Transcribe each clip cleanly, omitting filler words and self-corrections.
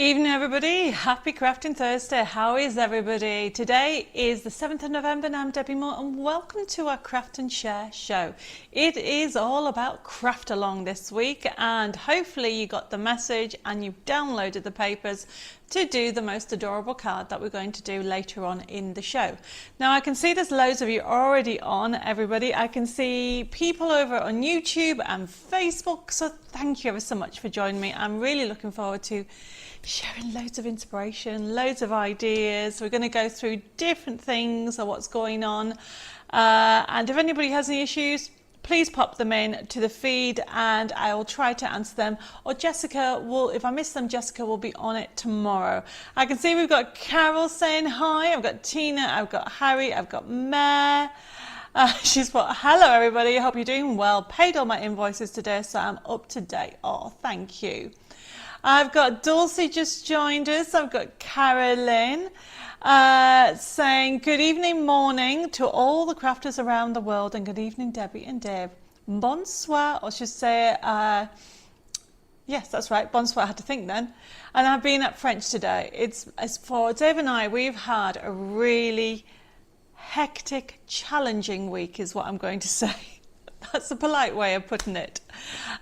Evening everybody, happy Crafting Thursday. How is everybody? Today is the 7th of November and I'm Debbie Moore and welcome to our Craft and Share show. It is all about craft along this week and hopefully you got the message and you've downloaded the papers to do the most adorable card that we're going to do later on in the show. Now I can see there's loads of you already on, everybody. I can see people over on YouTube and Facebook, so thank you ever so much for joining me. I'm really looking forward to sharing loads of inspiration, loads of ideas. We're going to go through different things or what's going on. And if anybody has any issues, please pop them in to the feed and I will try to answer them. Or Jessica will, if I miss them, Jessica will be on it tomorrow. I can see we've got Carol saying hi. I've got Tina, I've got Harry, I've got Mare. She's put, hello everybody, I hope you're doing well. Paid all my invoices today, so I'm up to date. Oh, thank you. I've got Dulcie just joined us. I've got Carolyn saying good evening, morning to all the crafters around the world, and good evening, Debbie and Dave. Bonsoir, or should say, yes, that's right, bonsoir, I had to think then. And I've been at French today. It's for Dave and I, we've had a really hectic, challenging week is what I'm going to say. That's a polite way of putting it.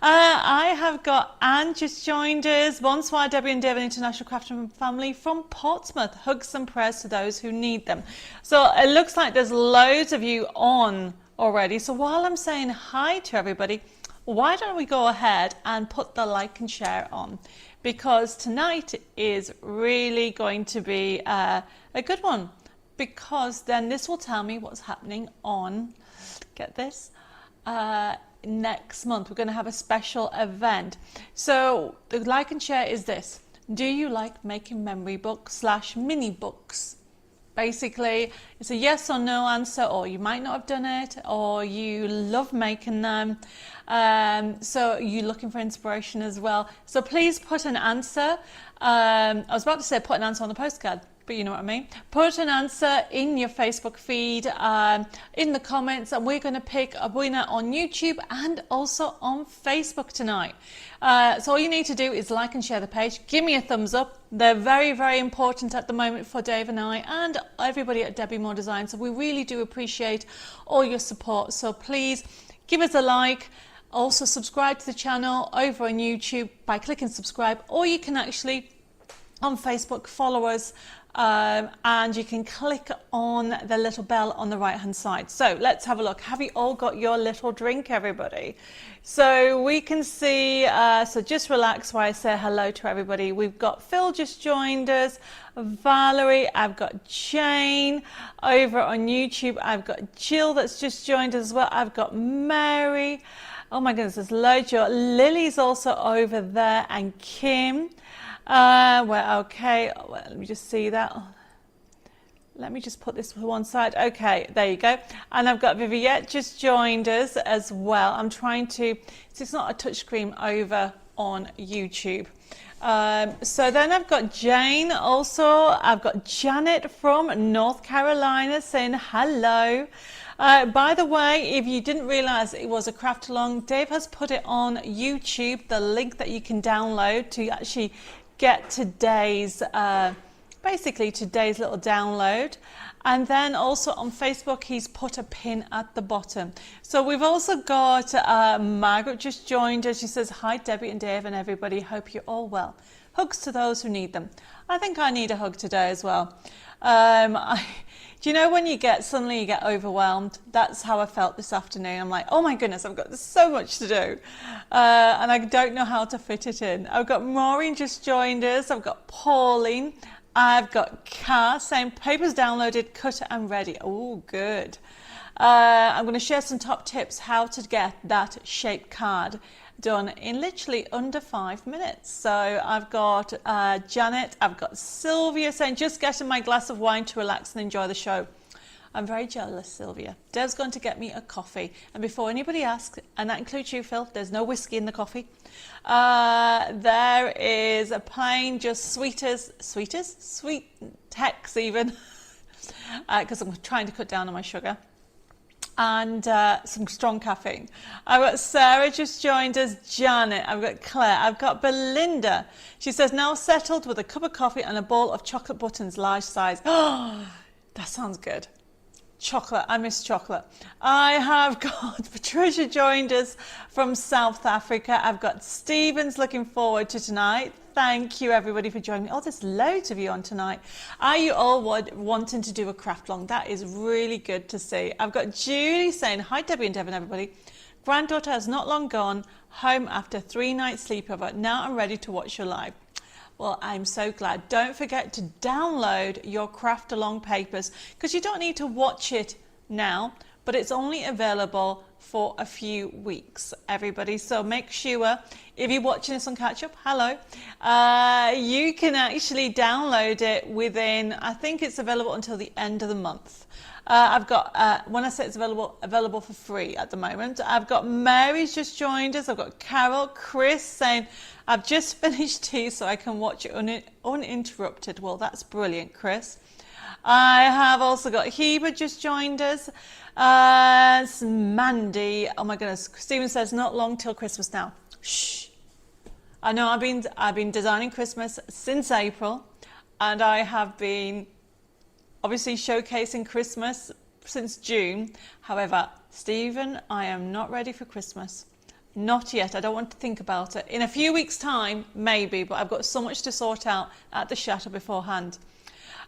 I have got Anne just joined us. Bonsoir, Debbie and Dave, International Crafting Family from Portsmouth. Hugs and prayers to those who need them. So it looks like there's loads of you on already. So while I'm saying hi to everybody, why don't we go ahead and put the like and share on? Because tonight is really going to be a good one. Because then this will tell me what's happening on, get this, next month. We're going to have a special event. So the like and share is this. Do you like making memory books / mini books? Basically, it's a yes or no answer, or you might not have done it, or you love making them. So you're looking for inspiration as well. So please put an answer. I was about to say put an answer on the postcard, but you know what I mean. Put an answer in your Facebook feed, in the comments, and we're going to pick a winner on YouTube and also on Facebook tonight. So all you need to do is like and share the page. Give me a thumbs up. They're very, very important at the moment for Dave and I and everybody at Debbie Moore Design. So we really do appreciate all your support. So please give us a like. Also subscribe to the channel over on YouTube by clicking subscribe, or you can actually on Facebook follow us. And you can click on the little bell on the right hand side. So let's have a look. Have you all got your little drink, everybody? So we can see, so just relax while I say hello to everybody. We've got Phil just joined us, Valerie, I've got Jane over on YouTube, I've got Jill that's just joined us as well, I've got Mary, oh my goodness, there's loads. Lily's also over there, and Kim. Well, okay, well, let me just see that. Let me just put this to one side. Okay, there you go. And I've got Viviette just joined us as well. I'm trying to, it's not a touchscreen over on YouTube. So then I've got Jane also. I've got Janet from North Carolina saying hello. By the way, if you didn't realize it was a craft along, Dave has put it on YouTube, the link that you can download to actually get today's, basically today's little download. And then also on Facebook, he's put a pin at the bottom. So we've also got Margaret just joined us. She says, hi, Debbie and Dave and everybody. Hope you're all well. Hugs to those who need them. I think I need a hug today as well. Do you know when you suddenly you get overwhelmed? That's how I felt this afternoon. I'm like, oh my goodness, I've got so much to do. And I don't know how to fit it in. I've got Maureen just joined us. I've got Pauline. I've got Kat saying papers downloaded, cut and ready. Oh, good. I'm going to share some top tips how to get that shape card done in literally under 5 minutes. So I've got Janet, I've got Sylvia saying just getting my glass of wine to relax and enjoy the show. I'm very jealous, Sylvia. Dev's going to get me a coffee, and before anybody asks, and that includes you, Phil, there's no whiskey in the coffee. There is a plain just sweet Tex even because I'm trying to cut down on my sugar. and some strong caffeine. I've got Sarah just joined us, Janet, I've got Claire, I've got Belinda. She says, now settled with a cup of coffee and a bowl of chocolate buttons, large size. Oh, that sounds good. Chocolate, I miss chocolate. I have got Patricia joined us from South Africa. I've got Stevens looking forward to tonight. Thank you everybody for joining me. Oh, there's loads of you on tonight. Are you all wanting to do a craft long? That is really good to see. I've got Julie saying, hi Debbie and Devon everybody. Granddaughter has not long gone home after 3 nights sleepover. Now I'm ready to watch your live. Well, I'm so glad. Don't forget to download your craft along papers because you don't need to watch it now, but it's only available for a few weeks, everybody. So make sure if you're watching this on catch up, hello, you can actually download it within, I think it's available until the end of the month. I've got, when I say it's available for free at the moment, I've got Mary's just joined us. I've got Carol, Chris saying, I've just finished tea so I can watch it uninterrupted. Well, that's brilliant, Chris. I have also got Heba just joined us. Mandy, oh my goodness. Stephen says, not long till Christmas now. Shh. I know I've been designing Christmas since April, and I have been obviously showcasing Christmas since June. However, Stephen, I am not ready for Christmas. Not yet. I don't want to think about it. In a few weeks' time, maybe, but I've got so much to sort out at the Chateau beforehand.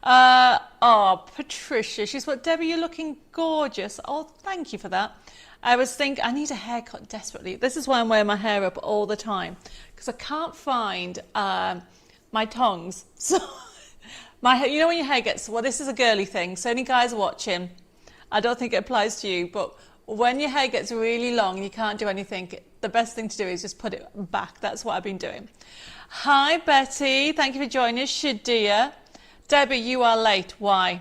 Oh, Patricia, she's what, Debbie, you're looking gorgeous. Oh, thank you for that. I was thinking, I need a haircut desperately. This is why I'm wearing my hair up all the time, because I can't find my tongs. So, you know when your hair gets, well, this is a girly thing, so any guys watching, I don't think it applies to you, but when your hair gets really long, you can't do anything, the best thing to do is just put it back. That's what I've been doing. Hi, Betty. Thank you for joining us. Shadia. Debbie, you are late. Why?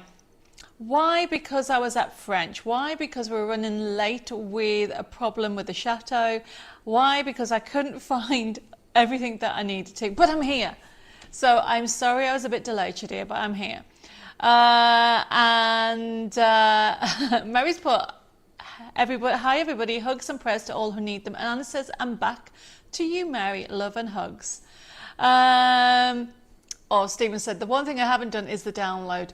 Why? Because I was at French. Why? Because we were running late with a problem with the Chateau. Why? Because I couldn't find everything that I needed to. But I'm here. So I'm sorry I was a bit delayed, Shadia, but I'm here. Mary's put, hi everybody, hugs and prayers to all who need them. And Anna says, I'm back to you, Mary, love and hugs. Stephen said, the one thing I haven't done is the download.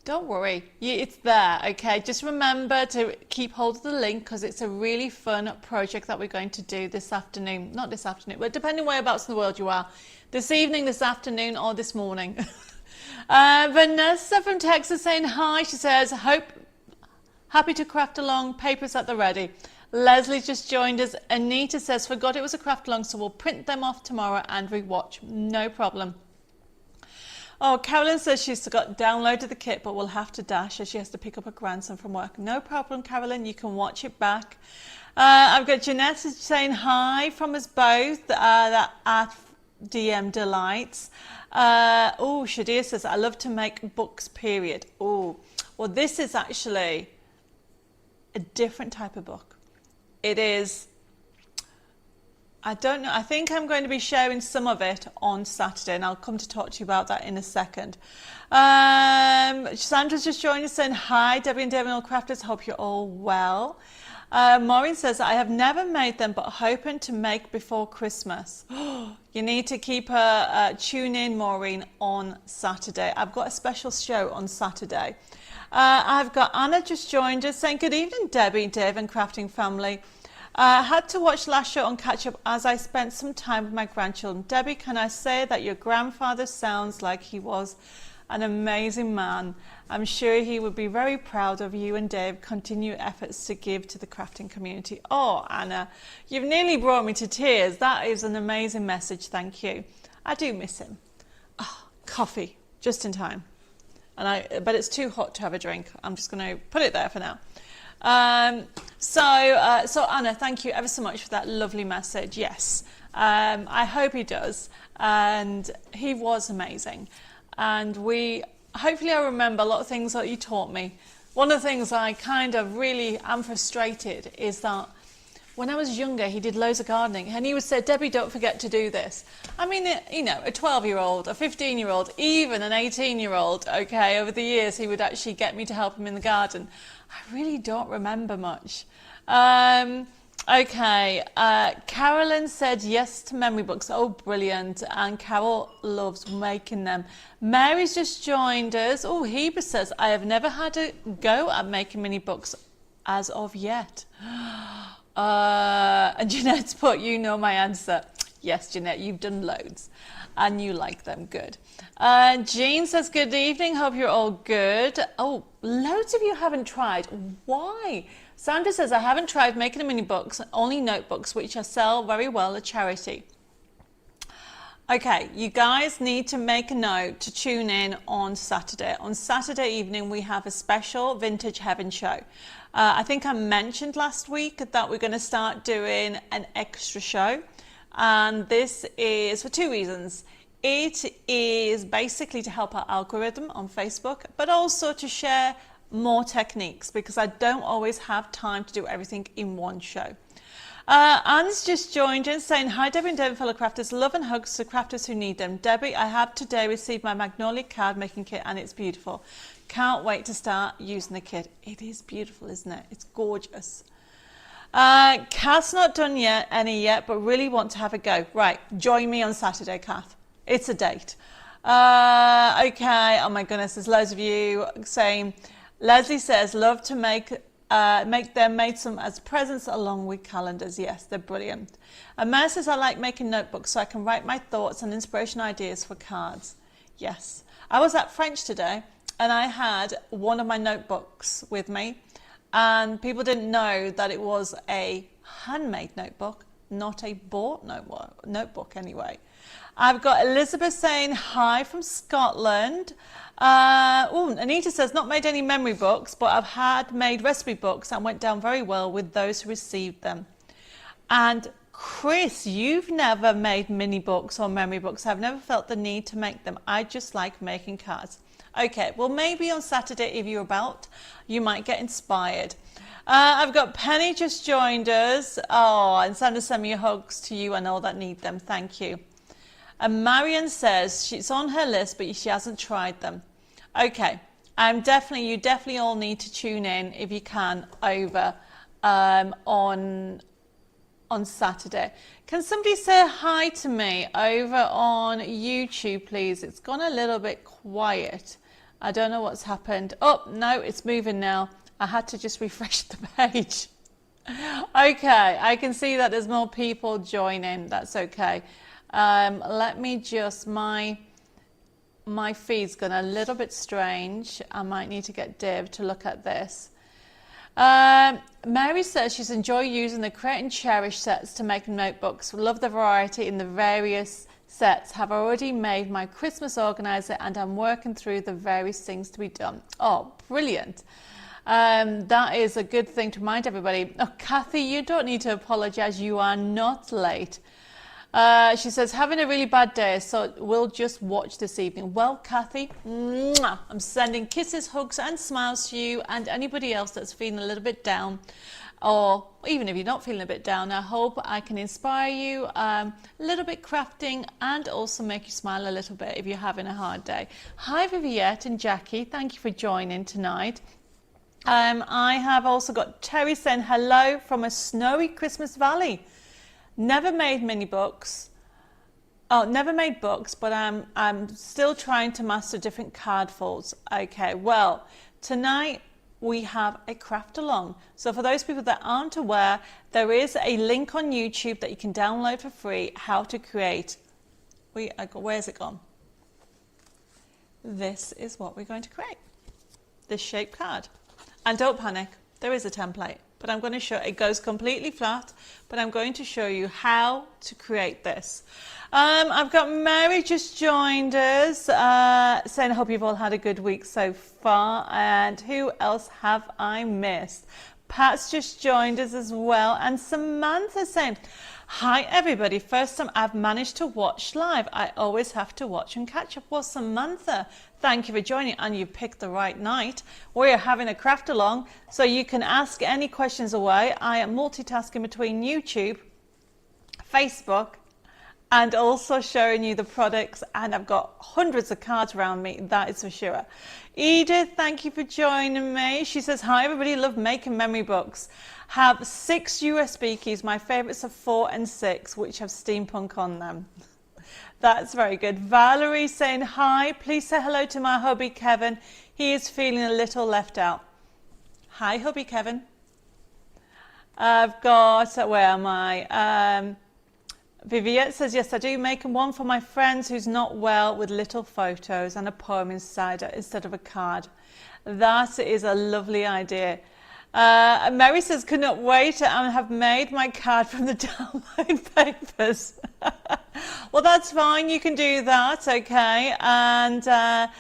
Don't worry, it's there, okay? Just remember to keep hold of the link because it's a really fun project that we're going to do this afternoon. Not this afternoon, but depending whereabouts in the world you are. This evening, this afternoon, or this morning. Vanessa from Texas saying hi. She says, happy to craft along, papers at the ready. Leslie just joined us. Anita says, forgot it was a craft along, so we'll print them off tomorrow and rewatch. No problem. Oh, Carolyn says she's downloaded the kit, but will have to dash as she has to pick up her grandson from work. No problem, Carolyn. You can watch it back. I've got Jeanette saying hi from us both at DM Delights. Shadia says, I love to make books, period. Oh, well, this is actually a different type of book. It is, I don't know, I think I'm going to be sharing some of it on Saturday, and I'll come to talk to you about that in a second. Sandra's just joined us saying, hi, Debbie and Devon, all crafters, hope you're all well. Maureen says, I have never made them, but hoping to make before Christmas. You need to keep tune in, Maureen, on Saturday. I've got a special show on Saturday. I've got Anna just joined us saying, good evening, Debbie, Dave and crafting family. Had to watch last show on catch up as I spent some time with my grandchildren. Debbie, can I say that your grandfather sounds like he was an amazing man. I'm sure he would be very proud of you and Dave. Continue efforts to give to the crafting community. Oh, Anna, you've nearly brought me to tears. That is an amazing message. Thank you. I do miss him. Oh, coffee, just in time. But it's too hot to have a drink. I'm just going to put it there for now. So Anna, thank you ever so much for that lovely message. Yes, I hope he does. And he was amazing. And hopefully I remember a lot of things that you taught me. One of the things I kind of really am frustrated is that when I was younger, he did loads of gardening, and he would say, Debbie, don't forget to do this. I mean, you know, a 12-year-old, a 15-year-old, even an 18-year-old, okay, over the years, he would actually get me to help him in the garden. I really don't remember much. Okay, Carolyn said yes to memory books. Oh, brilliant. And Carol loves making them. Mary's just joined us. Oh, Heber says, I have never had a go at making mini books as of yet. And Jeanette's put, you know my answer. Yes, Jeanette, you've done loads and you like them. Good. Jean says, good evening. Hope you're all good. Oh, loads of you haven't tried. Why? Sandra says, I haven't tried making a mini books, only notebooks, which I sell very well at charity. Okay, you guys need to make a note to tune in on Saturday. On Saturday evening, we have a special Vintage Heaven show. I think I mentioned last week that we're going to start doing an extra show. And this is for two reasons. It is basically to help our algorithm on Facebook, but also to share more techniques, because I don't always have time to do everything in one show. Anne's just joined in saying, hi Debbie and Debbie fellow crafters, love and hugs to crafters who need them. Debbie, I have today received my Magnolia card making kit and it's beautiful. Can't wait to start using the kit. It is beautiful, isn't it? It's gorgeous. Kath's not done any yet, but really want to have a go. Right, join me on Saturday, Kath. It's a date. Okay, oh my goodness, there's loads of you saying, Leslie says, love to make them, made some as presents along with calendars. Yes, they're brilliant. And Mary says, I like making notebooks so I can write my thoughts and inspiration ideas for cards. Yes. I was at French today and I had one of my notebooks with me, and people didn't know that it was a handmade notebook, not a bought notebook anyway. I've got Elizabeth saying hi from Scotland. Anita says, not made any memory books, but I've had made recipe books and went down very well with those who received them. And Chris, you've never made mini books or memory books. I've never felt the need to make them. I just like making cards. Okay, well maybe on Saturday if you're about, you might get inspired. I've got Penny just joined us. Oh, and Sandra send me hugs to you and all that need them. Thank you. And Marion says she's on her list, but she hasn't tried them. Okay, you definitely all need to tune in if you can over on Saturday. Can somebody say hi to me over on YouTube, please? It's gone a little bit quiet. I don't know what's happened. Oh, no, it's moving now. I had to just refresh the page. Okay, I can see that there's more people joining. That's okay. Let me just, my feed's gone a little bit strange. I might need to get Div to look at this. Mary says she's enjoyed using the Create and Cherish sets to make notebooks. Love the variety in the various sets. Have already made my Christmas organizer and I'm working through the various things to be done. Oh, brilliant. That is a good thing to remind everybody. Oh, Kathy, you don't need to apologize. You are not late. She says, having a really bad day, so we'll just watch this evening. Well, Kathy, mwah, I'm sending kisses, hugs and smiles to you and anybody else that's feeling a little bit down, or even if you're not feeling a bit down, I hope I can inspire you a little bit crafting and also make you smile a little bit if you're having a hard day. Hi, Viviette and Jackie. Thank you for joining tonight. I have also got Terry saying hello from a snowy Christmas Valley. Never made mini books. Oh, never made books, but I'm still trying to master different card folds. Okay, well, tonight we have a craft along. So for those people that aren't aware, there is a link on YouTube that you can download for free, how to create. Where's it gone? This is what we're going to create. This shaped card. And don't panic, there is a template, but I'm going to show, it goes completely flat, but I'm going to show you how to create this. I've got Mary just joined us, saying I hope you've all had a good week so far, and who else have I missed? Pat's just joined us as well, and Samantha saying, Hi everybody, first time I've managed to watch live. I always have to watch and catch up. Well, Samantha, thank you for joining, and you picked the right night. We're having a craft along, so you can ask any questions away. I am multitasking between YouTube, Facebook, and also showing you the products, and I've got hundreds of cards around me, that is for sure. Edith, thank you for joining me. She says, hi everybody, love making memory books. Have 6 USB keys. My favourites are 4 and 6, which have steampunk on them. That's very good. Valerie saying hi. Please say hello to my hubby Kevin. He is feeling a little left out. Hi hubby Kevin. I've got, where am I? Viviette says, yes, I do make one for my friends who's not well, with little photos and a poem inside it instead of a card. That is a lovely idea. Mary says, could not wait and have made my card from the download papers. Well, that's fine. You can do that. Okay. And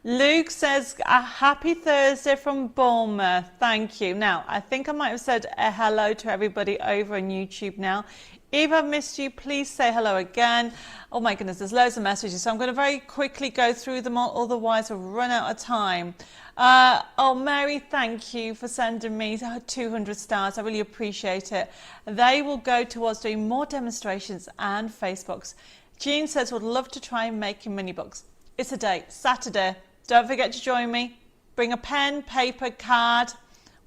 Luke says, a happy Thursday from Bournemouth. Thank you. Now, I think I might have said a hello to everybody over on YouTube now. If I've missed you, please say hello again. Oh my goodness, there's loads of messages, so I'm going to very quickly go through them all, otherwise we'll run out of time. Oh, Mary, thank you for sending me 200 stars. I really appreciate it. They will go towards doing more demonstrations and Facebooks. Jean says, would love to try making mini books. It's a date, Saturday. Don't forget to join me. Bring a pen, paper, card,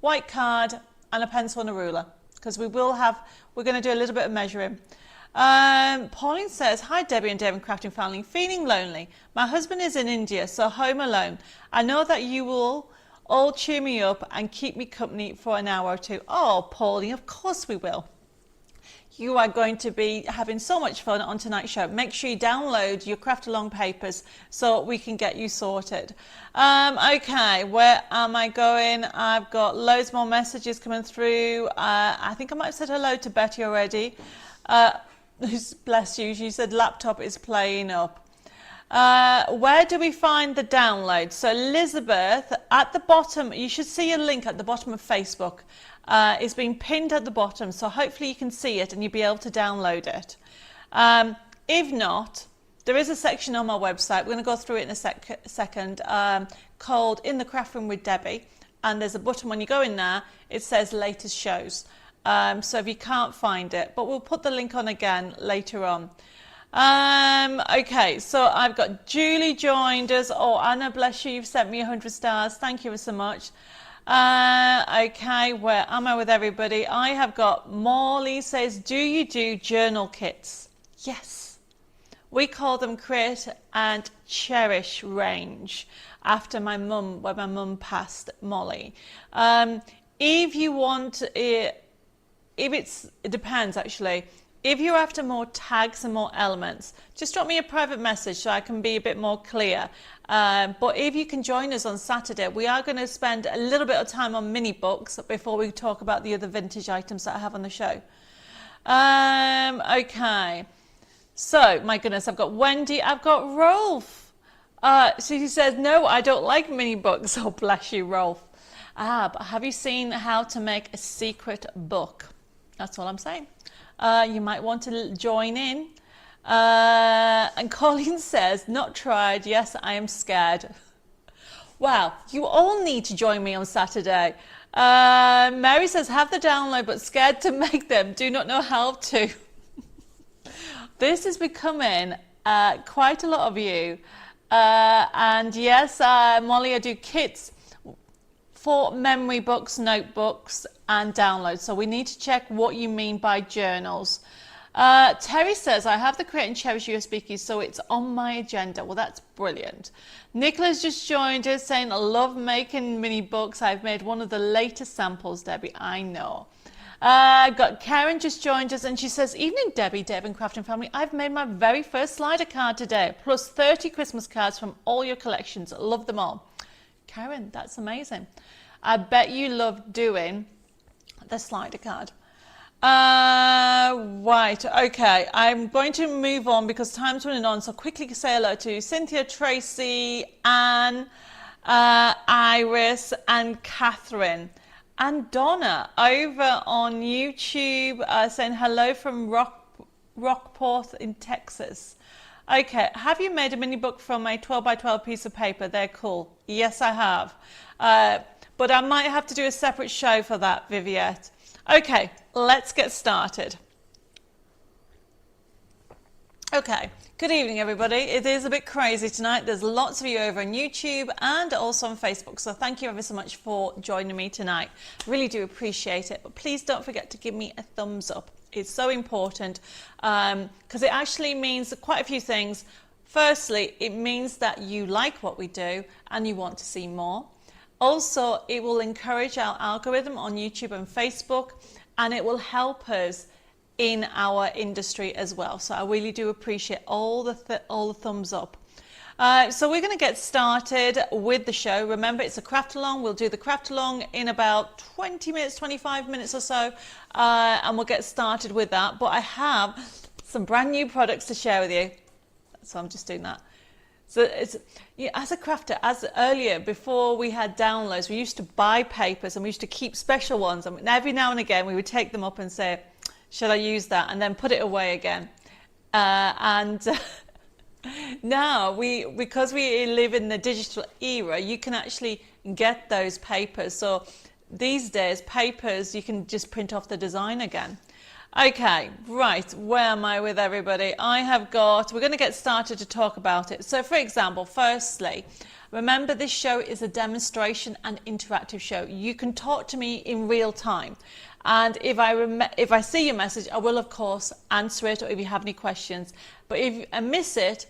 white card, and a pencil and a ruler, because we're going to do a little bit of measuring. Pauline says, hi Debbie and Dave and Crafting Family, feeling lonely. My husband is in India, so home alone. I know that you will all cheer me up and keep me company for an hour or two. Oh, Pauline, of course we will. You are going to be having so much fun on tonight's show. Make sure you download your craft along papers so we can get you sorted. Okay, where am I going? I've got loads more messages coming through. I think I might have said hello to Betty already. Bless you, she said laptop is playing up. Where do we find the download? So Elizabeth, at the bottom, you should see a link at the bottom of Facebook. It's been pinned at the bottom, so hopefully you can see it and you'll be able to download it. If not, there is a section on my website, we're going to go through it in a second, called In the Craft Room with Debbie, and there's a button when you go in there, it says latest shows. So if you can't find it, but we'll put the link on again later on. Okay, so I've got Julie joined us. Oh, Anna, bless you, you've sent me 100 stars. Thank you so much. Okay, where am I with everybody? I have got Morley says, do you do journal kits? Yes. We call them Create and Cherish range after my mum, when my mum passed, Molly. If you want it, it depends actually. If you're after more tags and more elements, just drop me a private message so I can be a bit more clear. But if you can join us on Saturday, we are going to spend a little bit of time on mini books before we talk about the other vintage items that I have on the show. Okay, so my goodness, I've got Wendy, I've got Rolf. So he says, no, I don't like mini books. Oh, bless you, Rolf. But have you seen how to make a secret book? That's all I'm saying. You might want to join in. And Colleen says, not tried. Yes, I am scared. Wow, you all need to join me on Saturday. Mary says, have the download, but scared to make them. Do not know how to. This is becoming quite a lot of you. And yes, Molly, I do kits for memory books, notebooks, and downloads. So we need to check what you mean by journals. Terry says, I have the Create and Cherish USB keys, so it's on my agenda. Well, that's brilliant. Nicola's just joined us saying, I love making mini books. I've made one of the latest samples, Debbie. I know. I've got Karen just joined us and she says, evening Debbie, Dave and Crafting Family. I've made my very first slider card today, plus 30 Christmas cards from all your collections. Love them all. Karen, that's amazing. I bet you love doing the slider card. Right, okay, I'm going to move on because time's running on, so quickly say hello to Cynthia, Tracy, Anne, Iris, and Catherine, and Donna over on YouTube saying hello from Rockport in Texas. Okay, have you made a mini book from a 12 by 12 piece of paper? They're cool. Yes, I have. But I might have to do a separate show for that, Viviette. Okay, let's get started. Okay, good evening everybody. It is a bit crazy tonight. There's lots of you over on YouTube and also on Facebook. So thank you ever so much for joining me tonight. Really do appreciate it. But please don't forget to give me a thumbs up. It's so important because it actually means quite a few things. Firstly, it means that you like what we do and you want to see more. Also, it will encourage our algorithm on YouTube and Facebook, and it will help us in our industry as well. So I really do appreciate all the thumbs up. So we're going to get started with the show. Remember, it's a craft along. We'll do the craft along in about 20 minutes, 25 minutes or so, and we'll get started with that. But I have some brand new products to share with you. So I'm just doing that. So it's, as a crafter, as earlier, before we had downloads, we used to buy papers and we used to keep special ones. And every now and again, we would take them up and say, should I use that? And then put it away again. Now, because we live in the digital era, you can actually get those papers. So these days, papers, you can just print off the design again. Okay, right, where am I with everybody? We're going to get started to talk about it. So for example, firstly, remember this show is a demonstration and interactive show. You can talk to me in real time. And if I see your message, I will of course answer it, or if you have any questions. But if I miss it,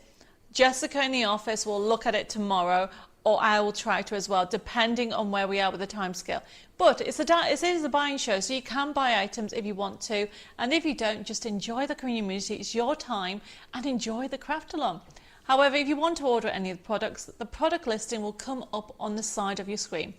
Jessica in the office will look at it tomorrow, or I will try to as well, depending on where we are with the timescale. But it is a buying show, so you can buy items if you want to, and if you don't, just enjoy the community. It's your time, and enjoy the craft along. However, if you want to order any of the products, the product listing will come up on the side of your screen.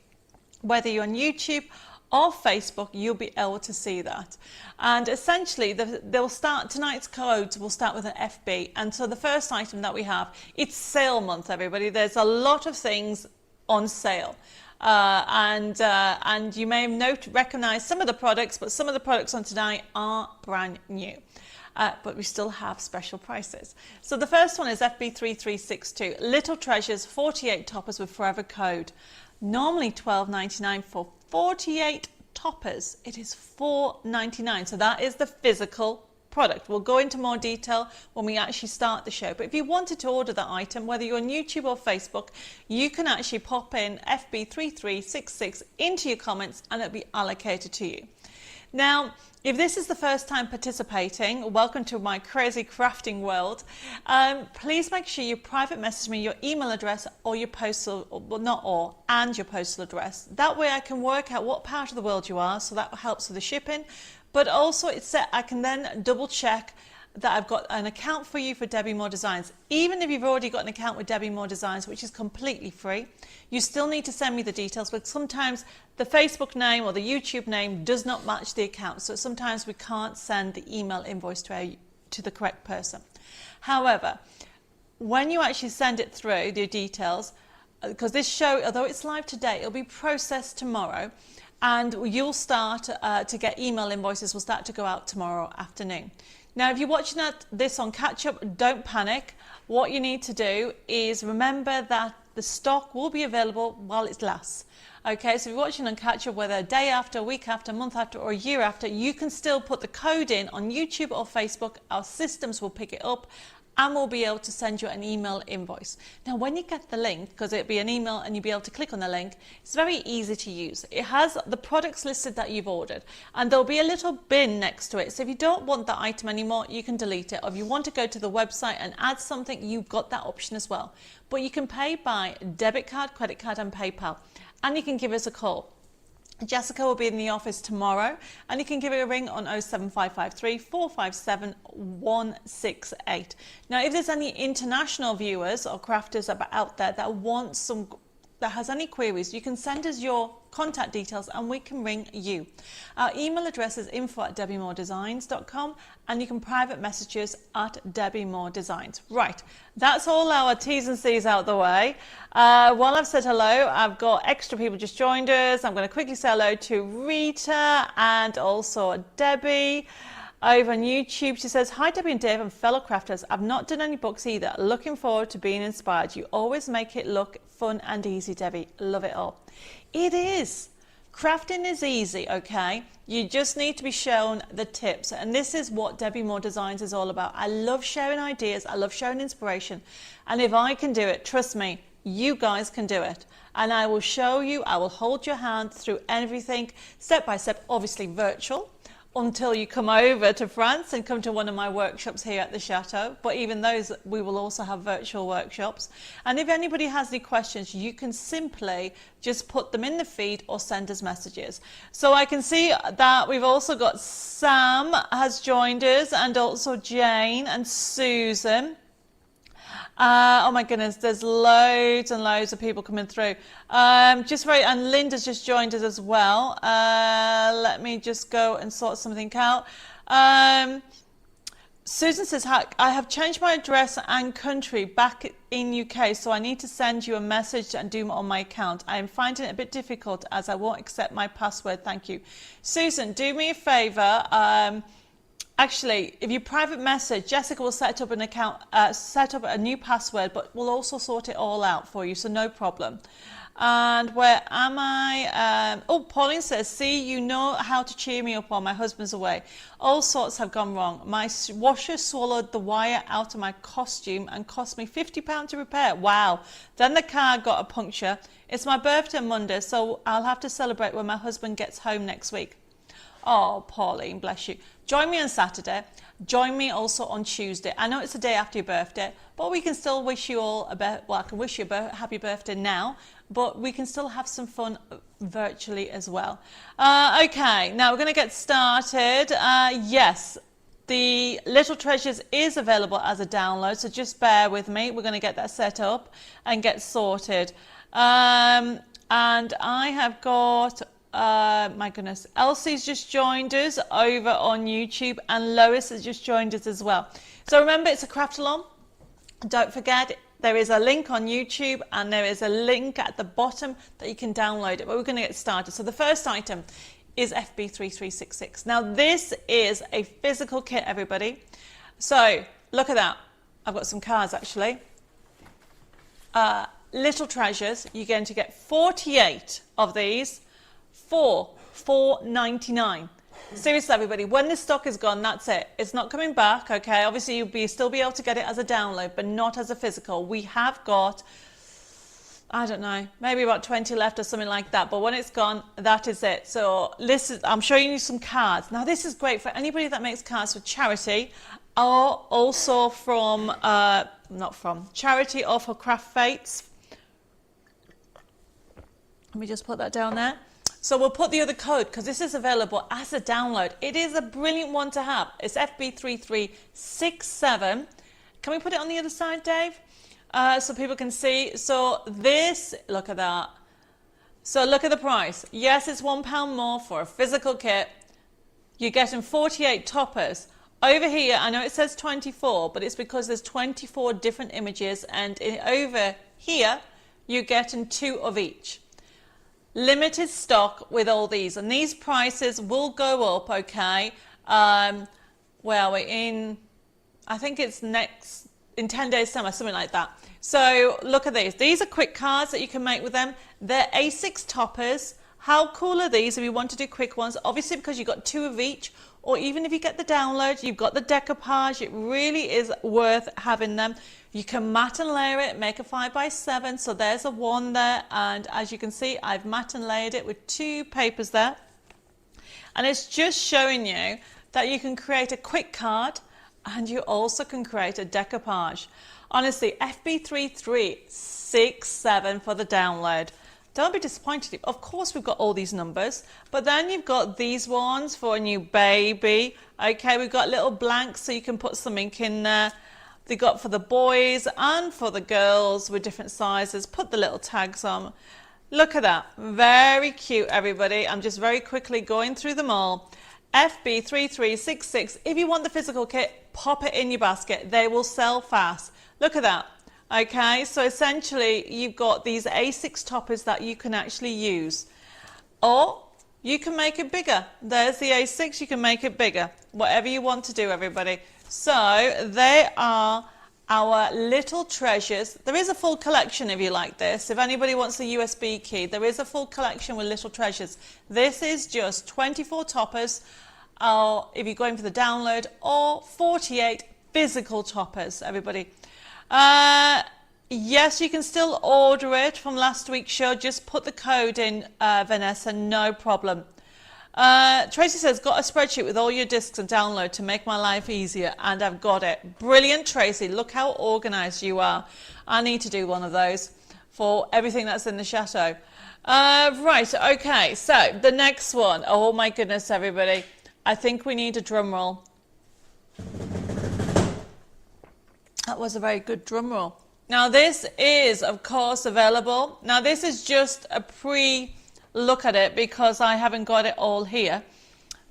Whether you're on YouTube or Facebook, you'll be able to see that. And essentially, tonight's codes will start with an FB. And so the first item that we have, it's sale month, everybody. There's a lot of things on sale. And you may have recognized some of the products, but some of the products on tonight are brand new. But we still have special prices. So the first one is FB3362, Little Treasures 48 toppers with forever code. Normally $12.99 for 48 toppers. It is $4.99. So that is the physical product. We'll go into more detail when we actually start the show. But if you wanted to order that item, whether you're on YouTube or Facebook, you can actually pop in FB3366 into your comments and it'll be allocated to you. Now, if this is the first time participating, welcome to my crazy crafting world. Please make sure you private message me your email address or your postal, and your postal address. That way I can work out what part of the world you are, so that helps with the shipping. But also I can then double check that I've got an account for you for Debbie Moore Designs. Even if you've already got an account with Debbie Moore Designs, which is completely free, you still need to send me the details, but sometimes the Facebook name or the YouTube name does not match the account. So sometimes we can't send the email invoice to the correct person. However, when you actually send it through, the details, because this show, although it's live today, it'll be processed tomorrow, and you'll start to get email invoices will start to go out tomorrow afternoon. Now, if you're watching this on catch-up, don't panic. What you need to do is remember that the stock will be available while it lasts. Okay, so if you're watching on catch-up, whether a day after, a week after, a month after, or a year after, you can still put the code in on YouTube or Facebook. Our systems will pick it up and we'll be able to send you an email invoice. Now, when you get the link, because it'll be an email and you'll be able to click on the link, it's very easy to use. It has the products listed that you've ordered, and there'll be a little bin next to it. So if you don't want that item anymore, you can delete it. Or if you want to go to the website and add something, you've got that option as well. But you can pay by debit card, credit card, and PayPal. And you can give us a call. Jessica will be in the office tomorrow, and you can give her a ring on 07553 457 168. Now, if there's any international viewers or crafters out there that has any queries, you can send us your contact details and we can ring you. Our email address is info@debbiemoredesigns.com, and you can private message us at Debbie Moore Designs. Right, that's all our T's and C's out the way. While I've said hello, I've got extra people just joined us. I'm going to quickly say hello to Rita and also Debbie. over on YouTube. She says, hi Debbie and Dave and fellow crafters. I've not done any books either. Looking forward to being inspired. You always make it look fun and easy, Debbie. Love it all. It is. Crafting is easy, okay? You just need to be shown the tips. And this is what Debbie Moore Designs is all about. I love sharing ideas. I love sharing inspiration. And if I can do it, trust me, you guys can do it. And I will show you, I will hold your hand through everything, step by step, obviously virtual, until you come over to France and come to one of my workshops here at the Chateau. But even those, we will also have virtual workshops. And if anybody has any questions, you can simply just put them in the feed or send us messages. So I can see that we've also got Sam has joined us, and also Jane and Susan. Oh my goodness, there's loads and loads of people coming through. And Linda's just joined us as well. Let me just go and sort something out. Susan says, I have changed my address and country back in UK, so I need to send you a message and do it on my account. I am finding it a bit difficult as I won't accept my password. Thank you. Susan, do me a favor. Actually, if you private message, Jessica will set up an account, set up a new password, but we'll also sort it all out for you, so no problem. And where am I? Oh, Pauline says, see, you know how to cheer me up while my husband's away. All sorts have gone wrong. My washer swallowed the wire out of my costume and cost me £50 to repair. Wow. Then the car got a puncture. It's my birthday Monday, so I'll have to celebrate when my husband gets home next week. Oh, Pauline, bless you. Join me on Saturday. Join me also on Tuesday. I know it's the day after your birthday, but we can still wish you all I can wish you a happy birthday now, but we can still have some fun virtually as well. Okay, now we're going to get started. Yes, the Little Treasures is available as a download, so just bear with me. We're going to get that set up and get sorted. And I have got... my goodness, Elsie's just joined us over on YouTube, and Lois has just joined us as well. So remember, it's a craft along. Don't forget, there is a link on YouTube and there is a link at the bottom that you can download it. But we're going to get started. So the first item is FB3366. Now this is a physical kit, everybody. So look at that. I've got some cards actually. Little Treasures. You're going to get 48 of these for $4.99. Seriously, everybody, when this stock is gone, that's it. It's not coming back, okay? Obviously, you'll still be able to get it as a download, but not as a physical. We have got, I don't know, maybe about 20 left or something like that. But when it's gone, that is it. So I'm showing you some cards. Now, this is great for anybody that makes cards for charity, or also from, charity or for craft fates. Let me just put that down there. So we'll put the other code because this is available as a download. It is a brilliant one to have. It's FB3367. Can we put it on the other side, Dave? So people can see. So this, look at that. So look at the price. Yes, it's £1 more for a physical kit. You're getting 48 toppers. Over here, I know it says 24, but it's because there's 24 different images. And over here, you're getting 2 of each. Limited stock with all these, and these prices will go up, okay? Well, we're in, I think it's in 10 days summer, something like that. So look at these. These are quick cards that you can make with them. They're A6 toppers. How cool are these if you want to do quick ones? Obviously, because you've got 2 of each, or even if you get the download, you've got the decoupage. It really is worth having them. You can mat and layer it, make a 5x7. So there's a 1 there. And as you can see, I've mat and layered it with 2 papers there. And it's just showing you that you can create a quick card and you also can create a decoupage. Honestly, FB3367 for the download. Don't be disappointed. Of course, we've got all these numbers, but then you've got these ones for a new baby. Okay, we've got little blanks so you can put something in there. They got for the boys and for the girls with different sizes. Put the little tags on. Look at that. Very cute, everybody. I'm just very quickly going through them all. FB3366. If you want the physical kit, pop it in your basket. They will sell fast. Look at that. Okay, so essentially you've got these A6 toppers that you can actually use. Or you can make it bigger. There's the A6, you can make it bigger. Whatever you want to do, everybody. So they are our little treasures. There is a full collection if you like this. If anybody wants the USB key, there is a full collection with little treasures. This is just 24 toppers, if you're going for the download, or 48 physical toppers, everybody. Yes, you can still order it from last week's show. Just put the code in, Vanessa, no problem. Tracy says, got a spreadsheet with all your discs and download to make my life easier, and I've got it. Brilliant, Tracy. Look how organized you are. I need to do one of those for everything that's in the chateau. Right, okay, so the next one. Oh my goodness, everybody. I think we need a drum roll. That was a very good drum roll. Now this is, of course, available. Now this is just a pre-look at it because I haven't got it all here.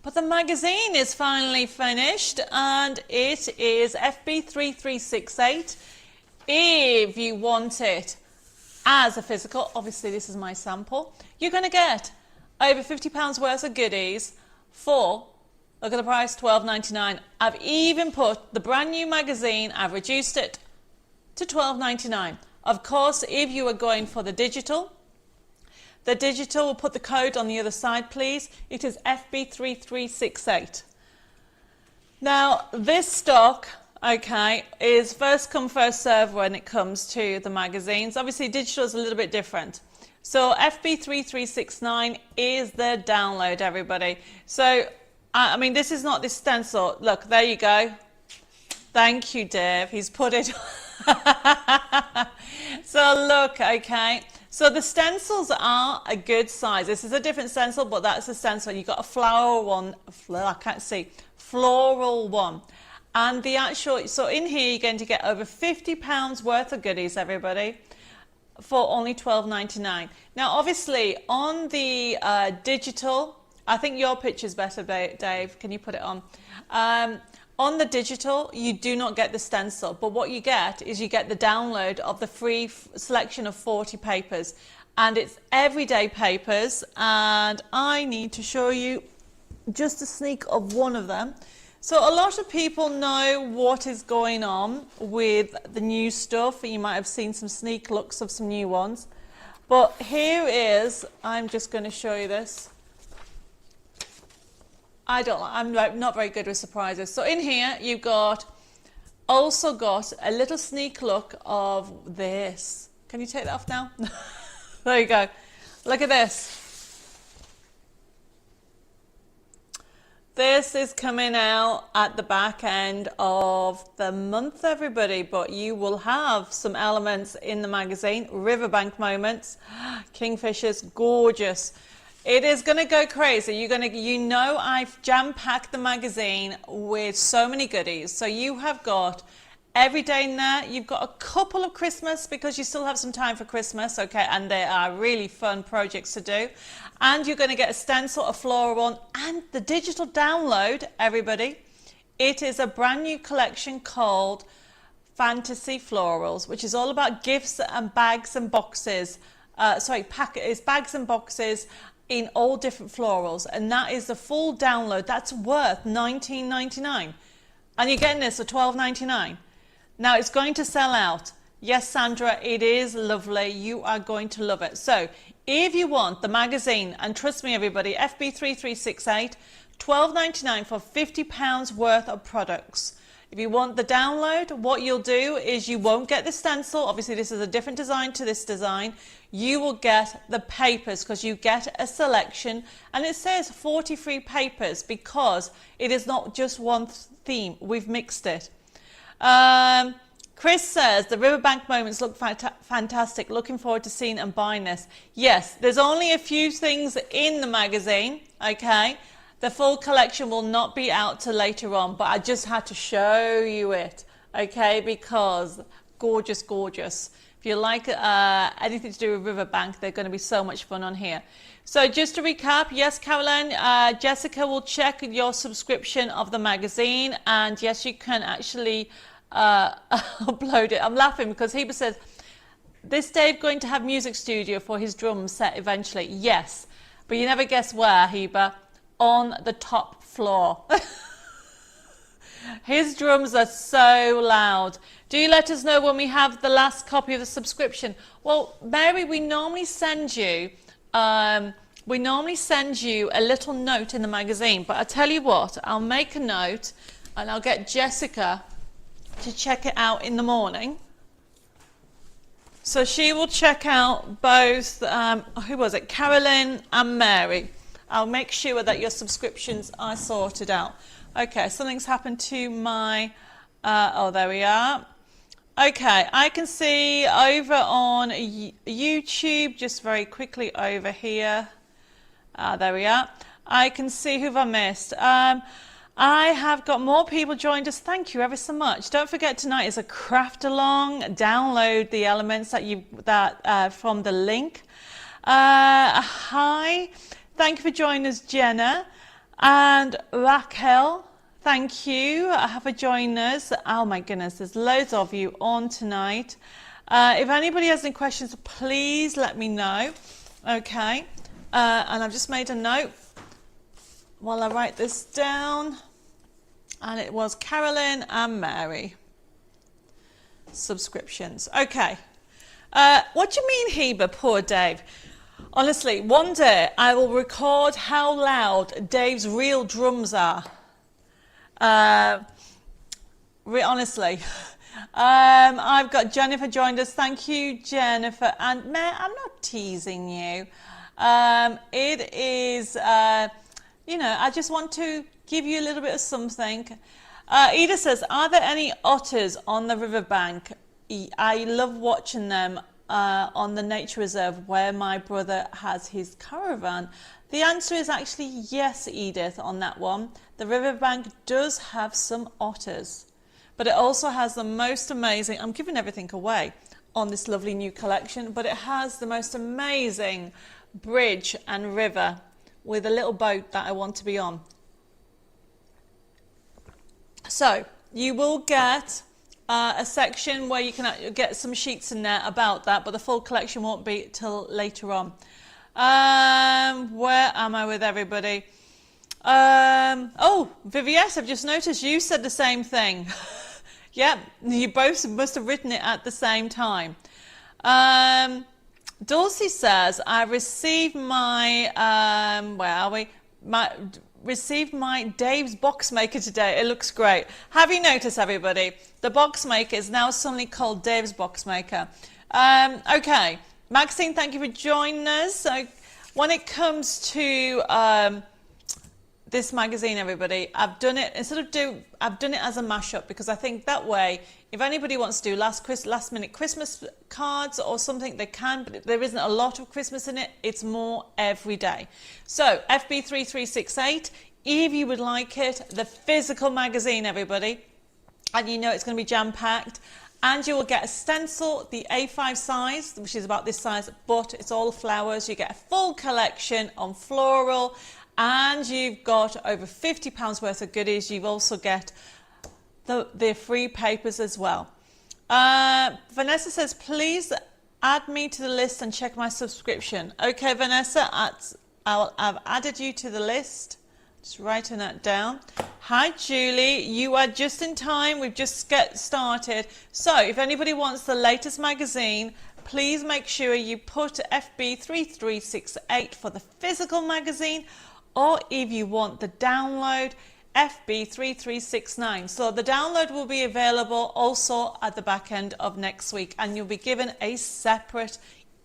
But the magazine is finally finished and it is FB3368. If you want it as a physical, obviously this is my sample, you're going to get over £50 worth of goodies for, look at the price, $12.99. I've even put the brand new magazine, I've reduced it to $12.99. Of course, if you are going for the digital will put the code on the other side, please. It is FB3368. Now, this stock, okay, is first come, first serve when it comes to the magazines. Obviously, digital is a little bit different. So FB3369 is the download, everybody. So, I mean, this is not this stencil. Look, there you go. Thank you, Dave. He's put it. So look, okay. So the stencils are a good size. This is a different stencil, but that's a stencil. You've got a floral one. I can't see. Floral one. And the actual, so in here you're going to get over £50 worth of goodies, everybody, for only $12.99. Now, obviously, on the digital, I think your picture's better, Dave. Can you put it on? On the digital, you do not get the stencil, but what you get is you get the download of the free selection of 40 papers, and it's everyday papers, and I need to show you just a sneak of one of them. So a lot of people know what is going on with the new stuff. You might have seen some sneak looks of some new ones, but here is, I'm just going to show you this. I'm not very good with surprises. So in here, you've also got a little sneak look of this. Can you take that off now? There you go. Look at this. This is coming out at the back end of the month, everybody, but you will have some elements in the magazine. Riverbank moments, kingfishers, gorgeous. It is going to go crazy. You know, I've jam-packed the magazine with so many goodies. So you have got every day in there. You've got a couple of Christmas because you still have some time for Christmas, okay? And they are really fun projects to do. And you're going to get a stencil, a floral one, and the digital download, everybody. It is a brand new collection called Fantasy Florals, which is all about gifts and bags and boxes. It's bags and boxes in all different florals, and that is the full download. That's worth $19.99, and you're getting this for $12.99. Now it's going to sell out. Yes, Sandra, it is lovely. You are going to love it. So if you want the magazine, and trust me, everybody, FB3368, $12.99 for £50 worth of products. If you want the download, what you'll do is you won't get the stencil. Obviously, this is a different design to this design. You will get the papers because you get a selection, and it says 40 free papers because it is not just one theme. We've mixed it. Chris says, the Riverbank moments look fantastic. Looking forward to seeing and buying this. Yes, there's only a few things in the magazine, okay? The full collection will not be out till later on, but I just had to show you it, okay? Because gorgeous, gorgeous. If you like anything to do with Riverbank, they're going to be so much fun on here. So just to recap, yes, Caroline, Jessica will check your subscription of the magazine, and yes, you can actually upload it. I'm laughing because Heber says, this Dave going to have music studio for his drum set eventually? Yes. But you never guess where, Heba? On the top floor. His drums are so loud. Do you let us know when we have the last copy of the subscription? Well, Mary, we normally send you a little note in the magazine. But I tell you what, I'll make a note and I'll get Jessica to check it out in the morning. So she will check out both, who was it, Carolyn and Mary. I'll make sure that your subscriptions are sorted out. Okay, something's happened to my, oh, there we are. Okay, I can see over on YouTube, just very quickly over here. There we are. I can see who I missed. I have got more people joined us. Thank you ever so much. Don't forget, tonight is a craft along. Download the elements that from the link. Hi. Thank you for joining us, Jenna. And Raquel, thank you for joining us. Oh my goodness, there's loads of you on tonight. If anybody has any questions, please let me know. Okay, and I've just made a note while I write this down. And it was Carolyn and Mary. Subscriptions. Okay. What do you mean, Heba? Poor Dave. Honestly, one day I will record how loud Dave's real drums are. Honestly. I've got Jennifer joined us. Thank you, Jennifer. And Mary, I'm not teasing you. It is, you know, I just want to give you a little bit of something. Ida says, are there any otters on the riverbank? I love watching them. On the nature reserve where my brother has his caravan. The answer is actually yes, Edith, on that one. The riverbank does have some otters, but it also has the most amazing, I'm giving everything away on this lovely new collection, but it has the most amazing bridge and river with a little boat that I want to be on. So you will get a section where you can get some sheets in there about that, but the full collection won't be till later on. Where am I with everybody? Oh, Viviette, I've just noticed you said the same thing. Yep, you both must have written it at the same time. Dulcie says, I received my, where are we? Received my Dave's box maker today. It looks great. Have you noticed, everybody? The box maker is now suddenly called Dave's box maker. Okay, Maxine, thank you for joining us. So when it comes to this magazine, everybody, I've done it I've done it as a mashup because I think that way, if anybody wants to do last minute Christmas cards or something, they can, but there isn't a lot of Christmas in it. It's more every day. So FB3368, if you would like it, the physical magazine, everybody, and you know it's going to be jam-packed, and you will get a stencil, the A5 size, which is about this size, but it's all flowers. You get a full collection on floral, and you've got over £50 worth of goodies. You also get the free papers as well. Vanessa says, please add me to the list and check my subscription. Okay, Vanessa, I've added you to the list. Just writing that down. Hi, Julie. You are just in time. We've just get started. So if anybody wants the latest magazine, please make sure you put FB3368 for the physical magazine, or if you want the download, FB3369. So the download will be available also at the back end of next week, and you'll be given a separate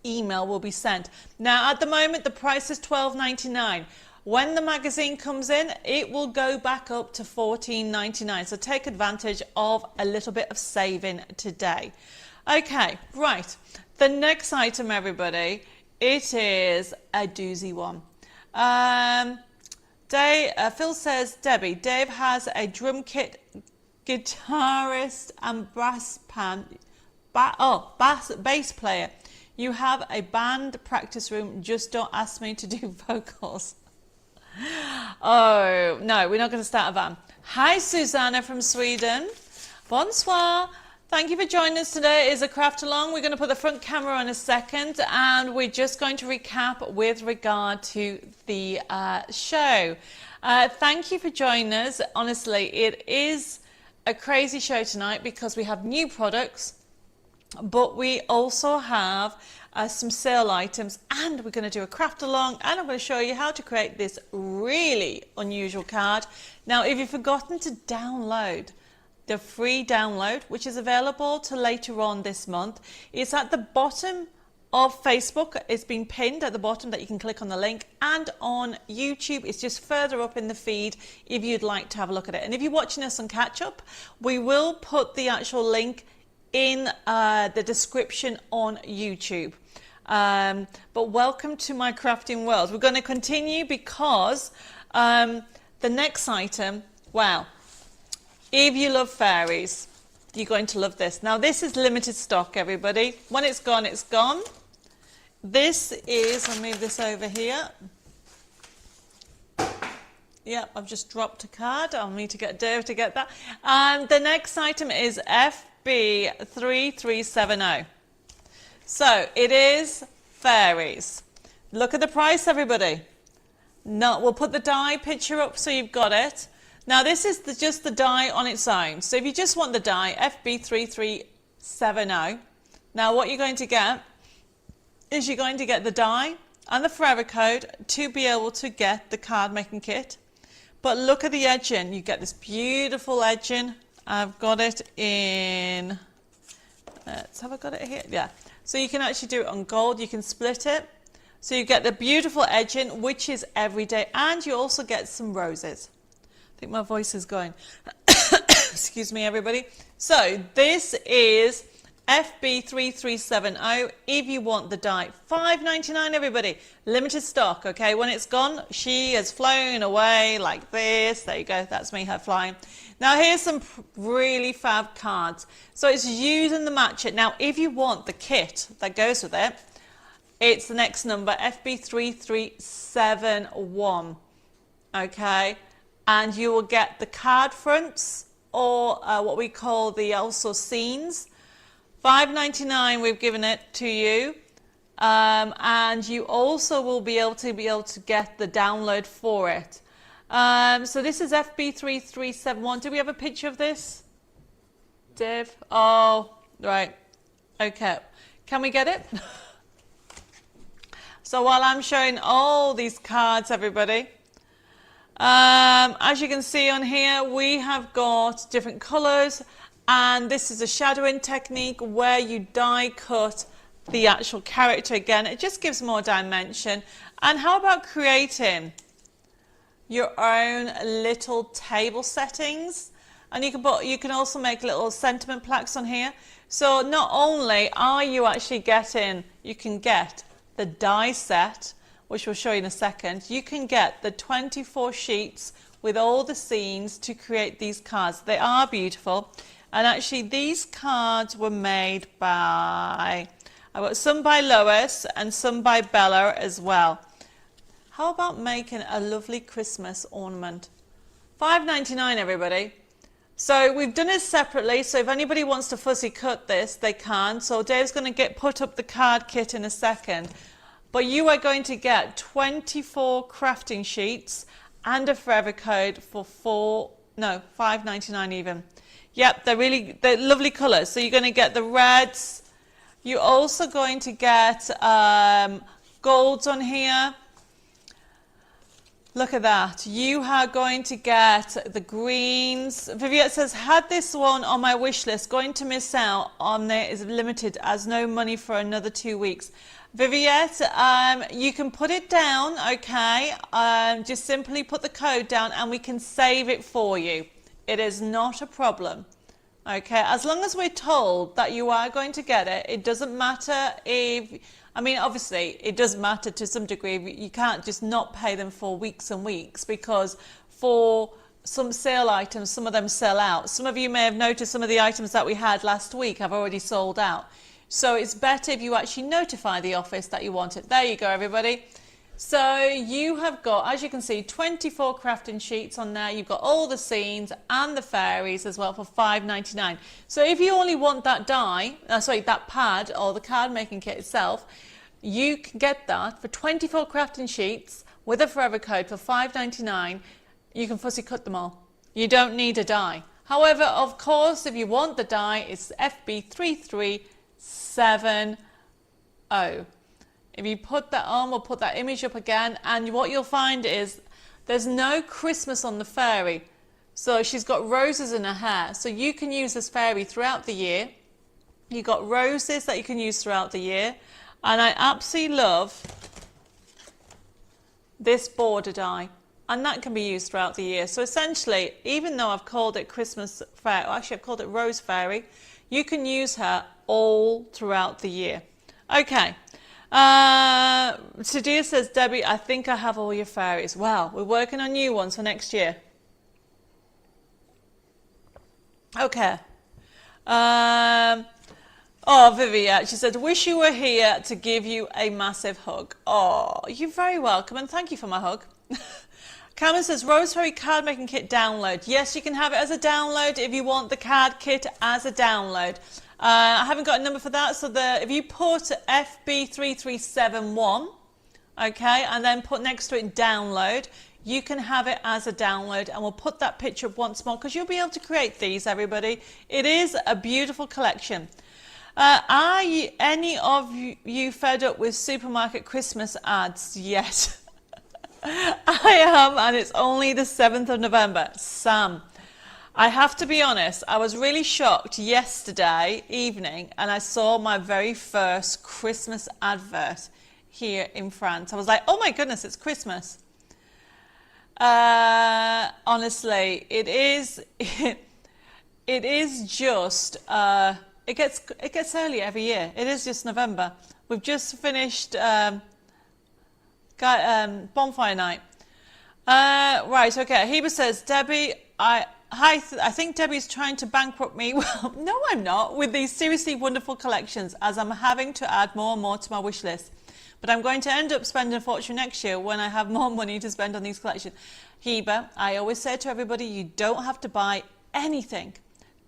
email will be sent. Now at the moment the price is $12.99. When the magazine comes in, it will go back up to $14.99. So take advantage of a little bit of saving today. Okay, right. The next item, everybody, it is a doozy one. Phil says, Debbie, Dave has a drum kit, guitarist and bass player. You have a band practice room, just don't ask me to do vocals. Oh, no, we're not going to start a band. Hi, Susanna from Sweden. Bonsoir. Thank you for joining us today. It is a craft along. We're going to put the front camera on a second and we're just going to recap with regard to the show. Thank you for joining us. Honestly, it is a crazy show tonight because we have new products, but we also have some sale items, and we're going to do a craft along, and I'm going to show you how to create this really unusual card. Now, if you've forgotten to download the free download, which is available till later on this month, it's at the bottom of Facebook. It's been pinned at the bottom that you can click on the link, and on YouTube it's just further up in the feed if you'd like to have a look at it. And if you're watching us on catch up, we will put the actual link in the description on YouTube. But welcome to my crafting world. We're going to continue because the next item, wow, if you love fairies, you're going to love this. Now this is limited stock, everybody. When it's gone, it's gone. This is, I'll move this over here. Yep, I've just dropped a card. I'll need to get Dave to get that. And the next item is FB3370. So it is fairies. Look at the price, everybody. No, we'll put the die picture up so you've got it. Now this is just the die on its own. So if you just want the die, FB3370. Now what you're going to get is you're going to get the die and the forever code to be able to get the card making kit. But look at the edging. You get this beautiful edging. I've got it in, have I got it here? Yeah. So you can actually do it on gold. You can split it. So you get the beautiful edging, which is everyday, and you also get some roses. I think my voice is going. Excuse me, everybody. So this is FB3370. If you want the die, $5.99, everybody. Limited stock, okay? When it's gone, she has flown away like this. There you go. That's me, her flying. Now here's some really fab cards. So it's using the match it. Now if you want the kit that goes with it, it's the next number, FB3371. Okay? And you will get the card fronts, or what we call the also scenes. $5.99 we've given it to you, and you also will be able to get the download for it. So this is FB3371. Do we have a picture of this, Dave? Oh, right. Okay. Can we get it? So while I'm showing all these cards, everybody, as you can see on here, we have got different colors, and this is a shadowing technique where you die cut the actual character again. It just gives more dimension. And how about creating your own little table settings? And you can also make little sentiment plaques on here. So not only are you actually getting, you can get the die set, which we'll show you in a second. You can get the 24 sheets with all the scenes to create these cards. They are beautiful. And actually these cards were made by, I got some by Lois and some by Bella as well. How about making a lovely Christmas ornament? $5.99, everybody. So we've done it separately, so if anybody wants to fussy cut this, they can. So Dave's going to put up the card kit in a second. But you are going to get 24 crafting sheets and a forever code for $5.99 even. Yep, they're lovely colours. So you're going to get the reds. You're also going to get golds on here. Look at that. You are going to get the greens. Viviette says, had this one on my wish list. Going to miss out on it is limited as no money for another 2 weeks. Viviette, you can put it down, okay? Just simply put the code down and we can save it for you. It is not a problem, okay? As long as we're told that you are going to get it, it doesn't matter if, I mean, obviously, it does matter to some degree. You can't just not pay them for weeks and weeks, because for some sale items, some of them sell out. Some of you may have noticed some of the items that we had last week have already sold out. So it's better if you actually notify the office that you want it. There you go, everybody. So you have got, as you can see, 24 crafting sheets on there. You've got all the scenes and the fairies as well for $5.99. So if you only want that that pad or the card making kit itself, you can get that for 24 crafting sheets with a forever code for $5.99. You can fussy cut them all. You don't need a die. However, of course, if you want the die, it's FB3370. If you put that on, we'll put that image up again, and what you'll find is there's no Christmas on the fairy. So she's got roses in her hair, so you can use this fairy throughout the year. You've got roses that you can use throughout the year, and I absolutely love this border die, and that can be used throughout the year. So essentially, even though I've called it Christmas Fairy, actually I've called it Rose Fairy, you can use her all throughout the year. Okay. Sadia says, Debbie, I think I have all your fairies. Well, we're working on new ones for next year. Okay. Vivian, she said, wish you were here to give you a massive hug. Oh, you're very welcome, and thank you for my hug. Cameron says, Rose Fairy card making kit download. Yes, you can have it as a download if you want the card kit as a download. I haven't got a number for that, so if you put FB3371, okay, and then put next to it download, you can have it as a download, and we'll put that picture up once more because you'll be able to create these, everybody. It is a beautiful collection. Are any of you fed up with supermarket Christmas ads yet? I am, and it's only the 7th of November. Sam, I have to be honest, I was really shocked yesterday evening and I saw my very first Christmas advert here in France. I was like, oh my goodness, it's Christmas. Honestly, it is just, it gets early every year. It is just November. We've just finished bonfire night. Right, okay, Heba says, Debbie, I think Debbie's trying to bankrupt me. Well, no, I'm not, with these seriously wonderful collections, as I'm having to add more and more to my wish list. But I'm going to end up spending a fortune next year when I have more money to spend on these collections. Heba, I always say to everybody, you don't have to buy anything.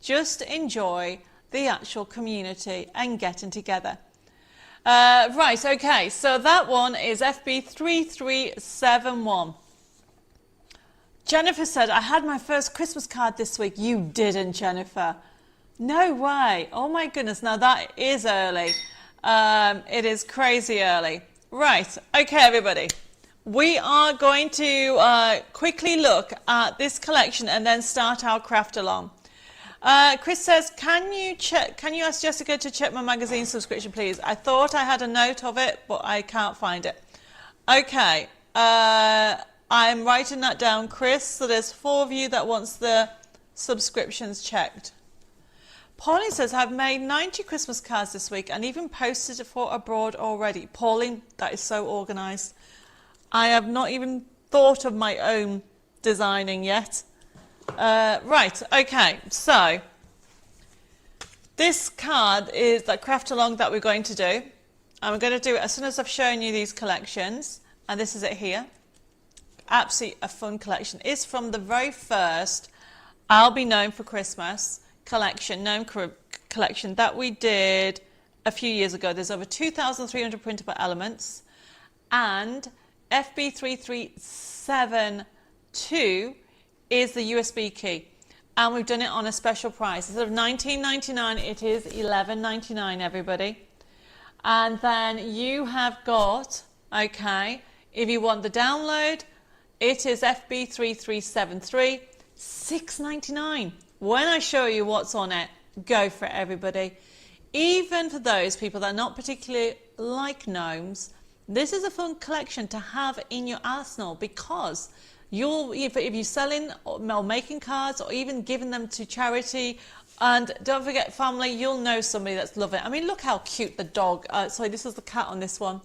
Just enjoy the actual community and getting together. Right, okay, so that one is FB3371. Jennifer said, I had my first Christmas card this week. You didn't, Jennifer. No way. Oh my goodness. Now that is early. It is crazy early. Right. Okay, everybody. We are going to quickly look at this collection and then start our craft along. Chris says, can you ask Jessica to check my magazine subscription, please? I thought I had a note of it, but I can't find it. Okay. I'm writing that down, Chris. So there's 4 of you that wants the subscriptions checked. Pauline says, I've made 90 Christmas cards this week and even posted it for abroad already. Pauline, that is so organised. I have not even thought of my own designing yet. Right, okay, so this card is the craft along that we're going to do. And we're going to do it as soon as I've shown you these collections. And this is it here. Absolutely a fun collection. It's from the very first I'll Be Known for Christmas collection, gnome collection that we did a few years ago. There's over 2,300 printable elements, and FB3372 is the USB key, and we've done it on a special price. Instead of $19.99, it is $11.99, everybody. And then you have got, okay, if you want the download, it is FB3373, $6.99. When I show you what's on it, go for it, everybody. Even for those people that are not particularly like gnomes, this is a fun collection to have in your arsenal, because if you're selling or making cards or even giving them to charity, and don't forget family, you'll know somebody that's loving it. I mean, look how cute the dog, sorry, this is the cat on this one.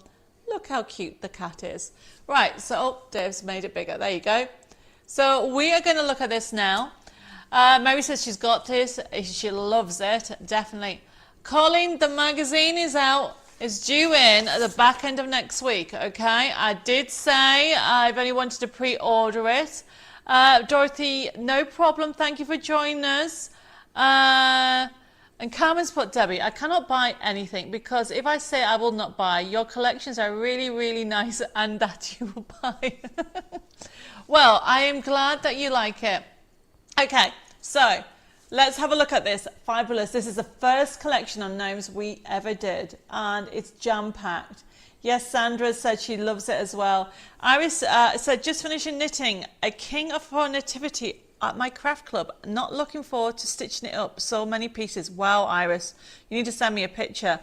Look how cute the cat is. Right, so, oh, Dave's made it bigger. There you go. So we are going to look at this now. Mary says she's got this. She loves it, definitely. Colin, the magazine is out. is due in at the back end of next week, okay? I did say I've only wanted to pre-order it. Dorothy, no problem. Thank you for joining us. And Carmen's put, Debbie, I cannot buy anything because if I say I will not buy, your collections are really, really nice and that you will buy. Well, I am glad that you like it. Okay, so let's have a look at this. Fabulous. This is the first collection on gnomes we ever did, and it's jam-packed. Yes, Sandra said she loves it as well. Iris said, just finishing knitting a king of her nativity at my craft club. Not looking forward to stitching it up. So many pieces. Wow, Iris. You need to send me a picture.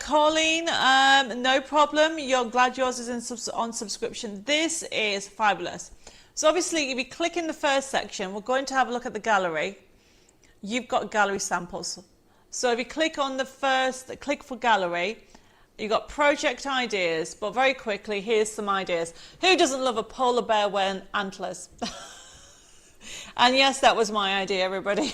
Colleen, no problem. You're glad yours is on subscription. This is fabulous. So obviously, if you click in the first section, we're going to have a look at the gallery. You've got gallery samples. So if you click on the first, click for gallery, you've got project ideas, but very quickly, here's some ideas. Who doesn't love a polar bear wearing antlers? And yes, that was my idea, everybody.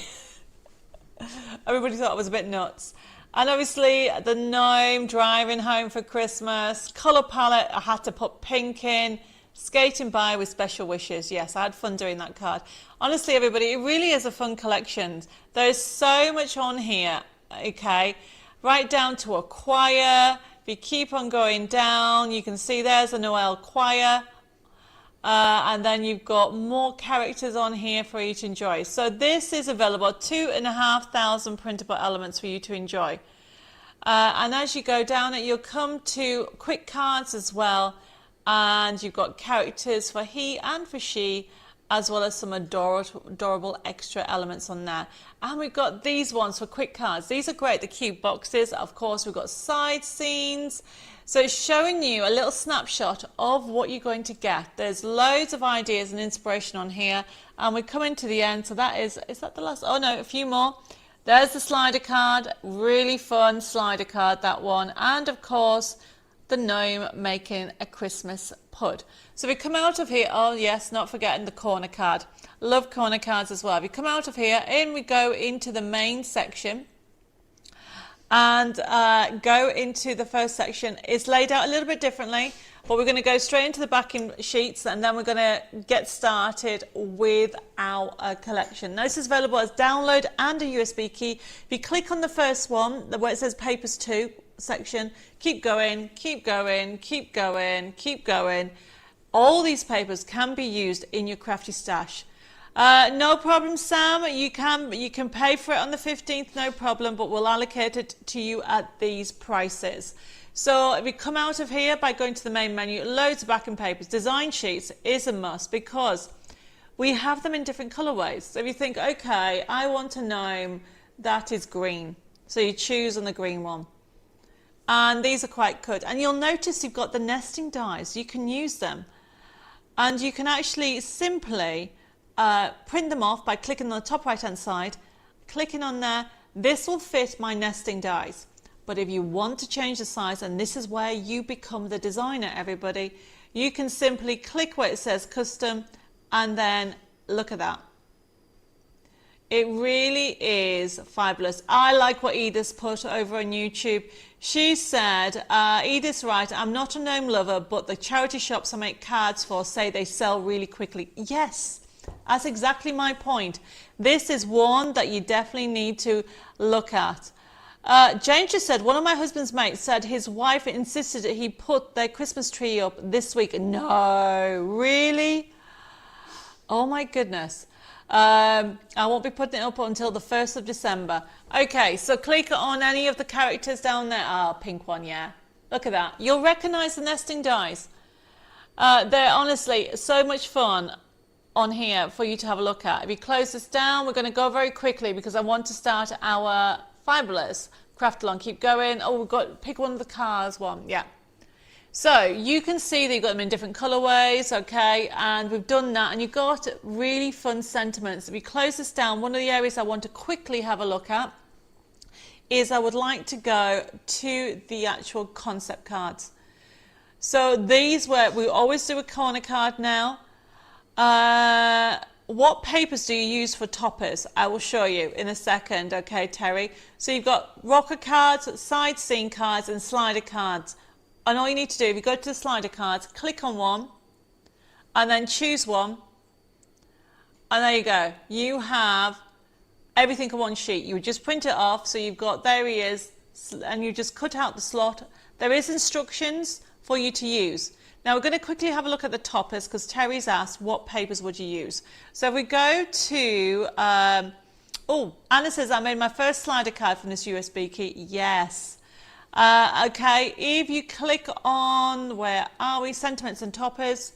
Everybody thought it was a bit nuts. And obviously, the gnome driving home for Christmas. Colour palette, I had to put pink in. Skating by with special wishes. Yes, I had fun doing that card. Honestly, everybody, it really is a fun collection. There's so much on here, okay? Right down to a choir. If you keep on going down, you can see there's a Noel choir. And then you've got more characters on here for you to enjoy. So this is available, 2,500 printable elements for you to enjoy. And as you go down it, you'll come to quick cards as well. And you've got characters for he and for she, as well as some adorable extra elements on there. And we've got these ones for quick cards. These are great, the cute boxes. Of course, we've got side scenes. So it's showing you a little snapshot of what you're going to get. There's loads of ideas and inspiration on here. And we're coming to the end. So that is that the last? Oh no, a few more. There's the slider card. Really fun slider card, that one. And of course, the gnome making a Christmas pud. So we come out of here, oh yes, not forgetting the corner card. Love corner cards as well. We come out of here, in we go into the main section and go into the first section. It's laid out a little bit differently, but we're going to go straight into the backing sheets and then we're going to get started with our collection. Now, this is available as download and a USB key. If you click on the first one, where it says Papers 2, section, keep going, keep going, keep going, keep going. All these papers can be used in your crafty stash. No problem, Sam. You can pay for it on the 15th, no problem, but we'll allocate it to you at these prices. So if you come out of here by going to the main menu, loads of backing papers. Design sheets is a must because we have them in different colorways. So if you think, okay, I want a gnome that is green, so you choose on the green one. And these are quite good. And you'll notice you've got the nesting dies. You can use them. And you can actually simply print them off by clicking on the top right hand side, clicking on there. This will fit my nesting dies. But if you want to change the size, and this is where you become the designer, everybody, you can simply click where it says custom and then look at that. It really is fabulous. I like what Edith's put over on YouTube. She said, Edith's right, I'm not a gnome lover, but the charity shops I make cards for say they sell really quickly. Yes, that's exactly my point. This is one that you definitely need to look at. James just said, one of my husband's mates said his wife insisted that he put their Christmas tree up this week. No, really? Oh my goodness. I won't be putting it up until the 1st of December. Okay, so click on any of the characters down there. Ah, pink one, yeah. Look at that. You'll recognize the nesting dies. They're honestly so much fun on here for you to have a look at. If you close this down, we're going to go very quickly because I want to start our fabulous craft along. Keep going. Oh, we've got pick one of the cars one. Yeah. So you can see that you've got them in different colorways, okay, and we've done that, and you've got really fun sentiments. If we close this down, one of the areas I want to quickly have a look at is I would like to go to the actual concept cards. So these we always do a corner card now. what papers do you use for toppers? I will show you in a second, okay, Terry? So you've got rocker cards, side scene cards, and slider cards. And all you need to do, if you go to the slider cards, click on one, and then choose one. And there you go. You have everything on one sheet. You just print it off, so you've got, there he is, and you just cut out the slot. There is instructions for you to use. Now we're going to quickly have a look at the toppers because Terry's asked what papers would you use. So if we go to, oh, Anna says I made my first slider card from this USB key. Yes. Okay, if you click on, where are we, sentiments and toppers,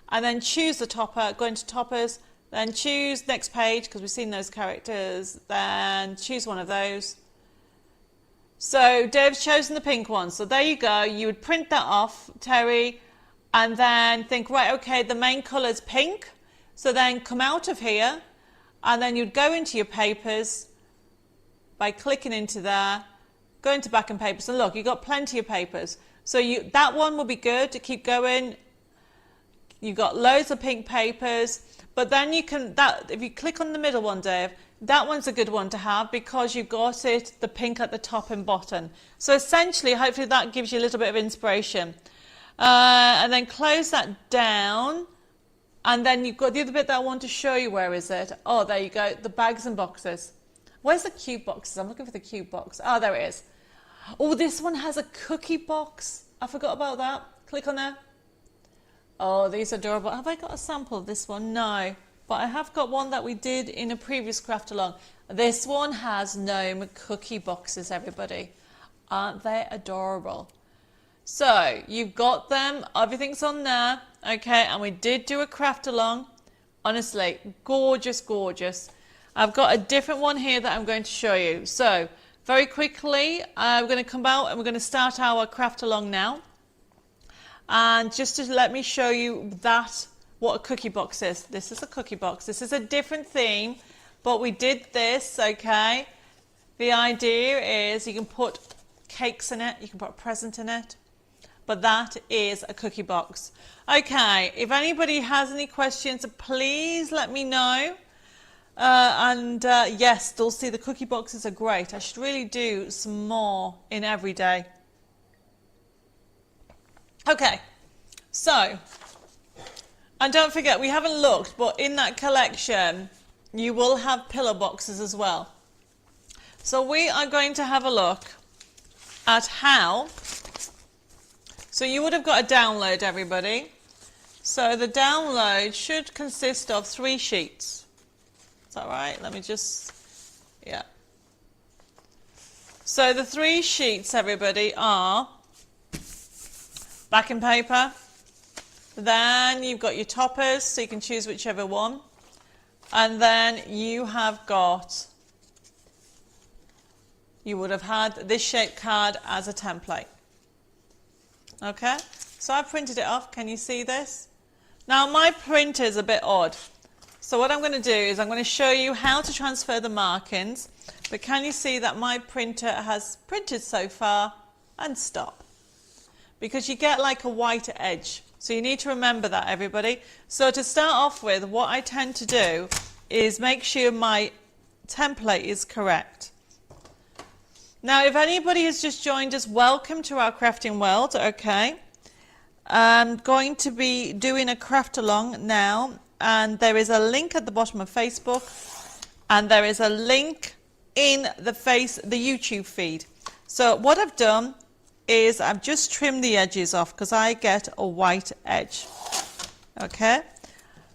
and then choose the topper, go into toppers, then choose next page because we've seen those characters, then choose one of those. So Dave's chosen the pink one, so there you go. You would print that off, Terry, and then think, right, okay, the main colour is pink. So then come out of here, and then you'd go into your papers by clicking into there, go into back and papers, and look, you've got plenty of papers. So that one will be good to keep going. You've got loads of pink papers, but then you can, if you click on the middle one, Dave, that one's a good one to have because you've got it, the pink at the top and bottom. So essentially, hopefully that gives you a little bit of inspiration. And then close that down. And then you've got the other bit that I want to show you. Where is it? Oh, there you go. The bags and boxes. Where's the cube boxes? I'm looking for the cube box. Oh, there it is. Oh, this one has a cookie box. I forgot about that. Click on there. Oh, these are adorable. Have I got a sample of this one? No. But I have got one that we did in a previous craft along. This one has gnome cookie boxes, everybody. Aren't they adorable? So you've got them, everything's on there, okay, and we did do a craft along. Honestly, gorgeous, gorgeous. I've got a different one here that I'm going to show you. So very quickly, we're going to come out and we're going to start our craft along now. And just to let me show you what a cookie box is. This is a cookie box. This is a different theme, but we did this, okay. The idea is you can put cakes in it, you can put a present in it. But that is a cookie box. Okay, if anybody has any questions, please let me know. Yes, Dulcie, the cookie boxes are great. I should really do some more in every day. Okay, so, and don't forget, we haven't looked, but in that collection, you will have pillow boxes as well. So we are going to have a look at how. So you would have got a download, everybody. So the download should consist of 3 sheets. Is that right? Let me just, yeah. So the 3 sheets, everybody, are backing paper. Then you've got your toppers, so you can choose whichever one. And then you have got, you would have had this shaped card as a template. Okay, so I printed it off. Can you see this? Now my printer is a bit odd. So what I'm going to do is I'm going to show you how to transfer the markings. But can you see that my printer has printed so far and stop? Because you get like a white edge. So you need to remember that, everybody. So to start off with, what I tend to do is make sure my template is correct. Now, if anybody has just joined us, welcome to our crafting world, okay? I'm going to be doing a craft along now, and there is a link at the bottom of Facebook, and there is a link in the YouTube feed. So what I've done is I've just trimmed the edges off because I get a white edge, okay?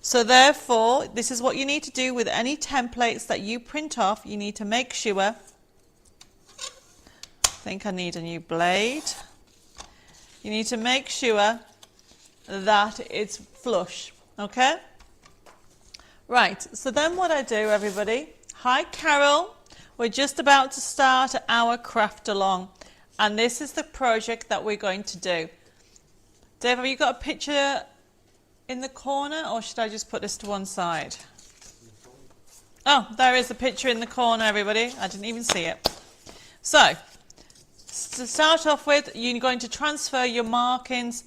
So therefore, this is what you need to do with any templates that you print off. You need to make sure, I think I need a new blade. You need to make sure that it's flush, okay? Right, so then what I do, everybody, hi Carol, we're just about to start our craft along, and this is the project that we're going to do. Dave, have you got a picture in the corner, or should I just put this to one side? Oh, there is a picture in the corner, everybody. I didn't even see it. So, to start off with, you're going to transfer your markings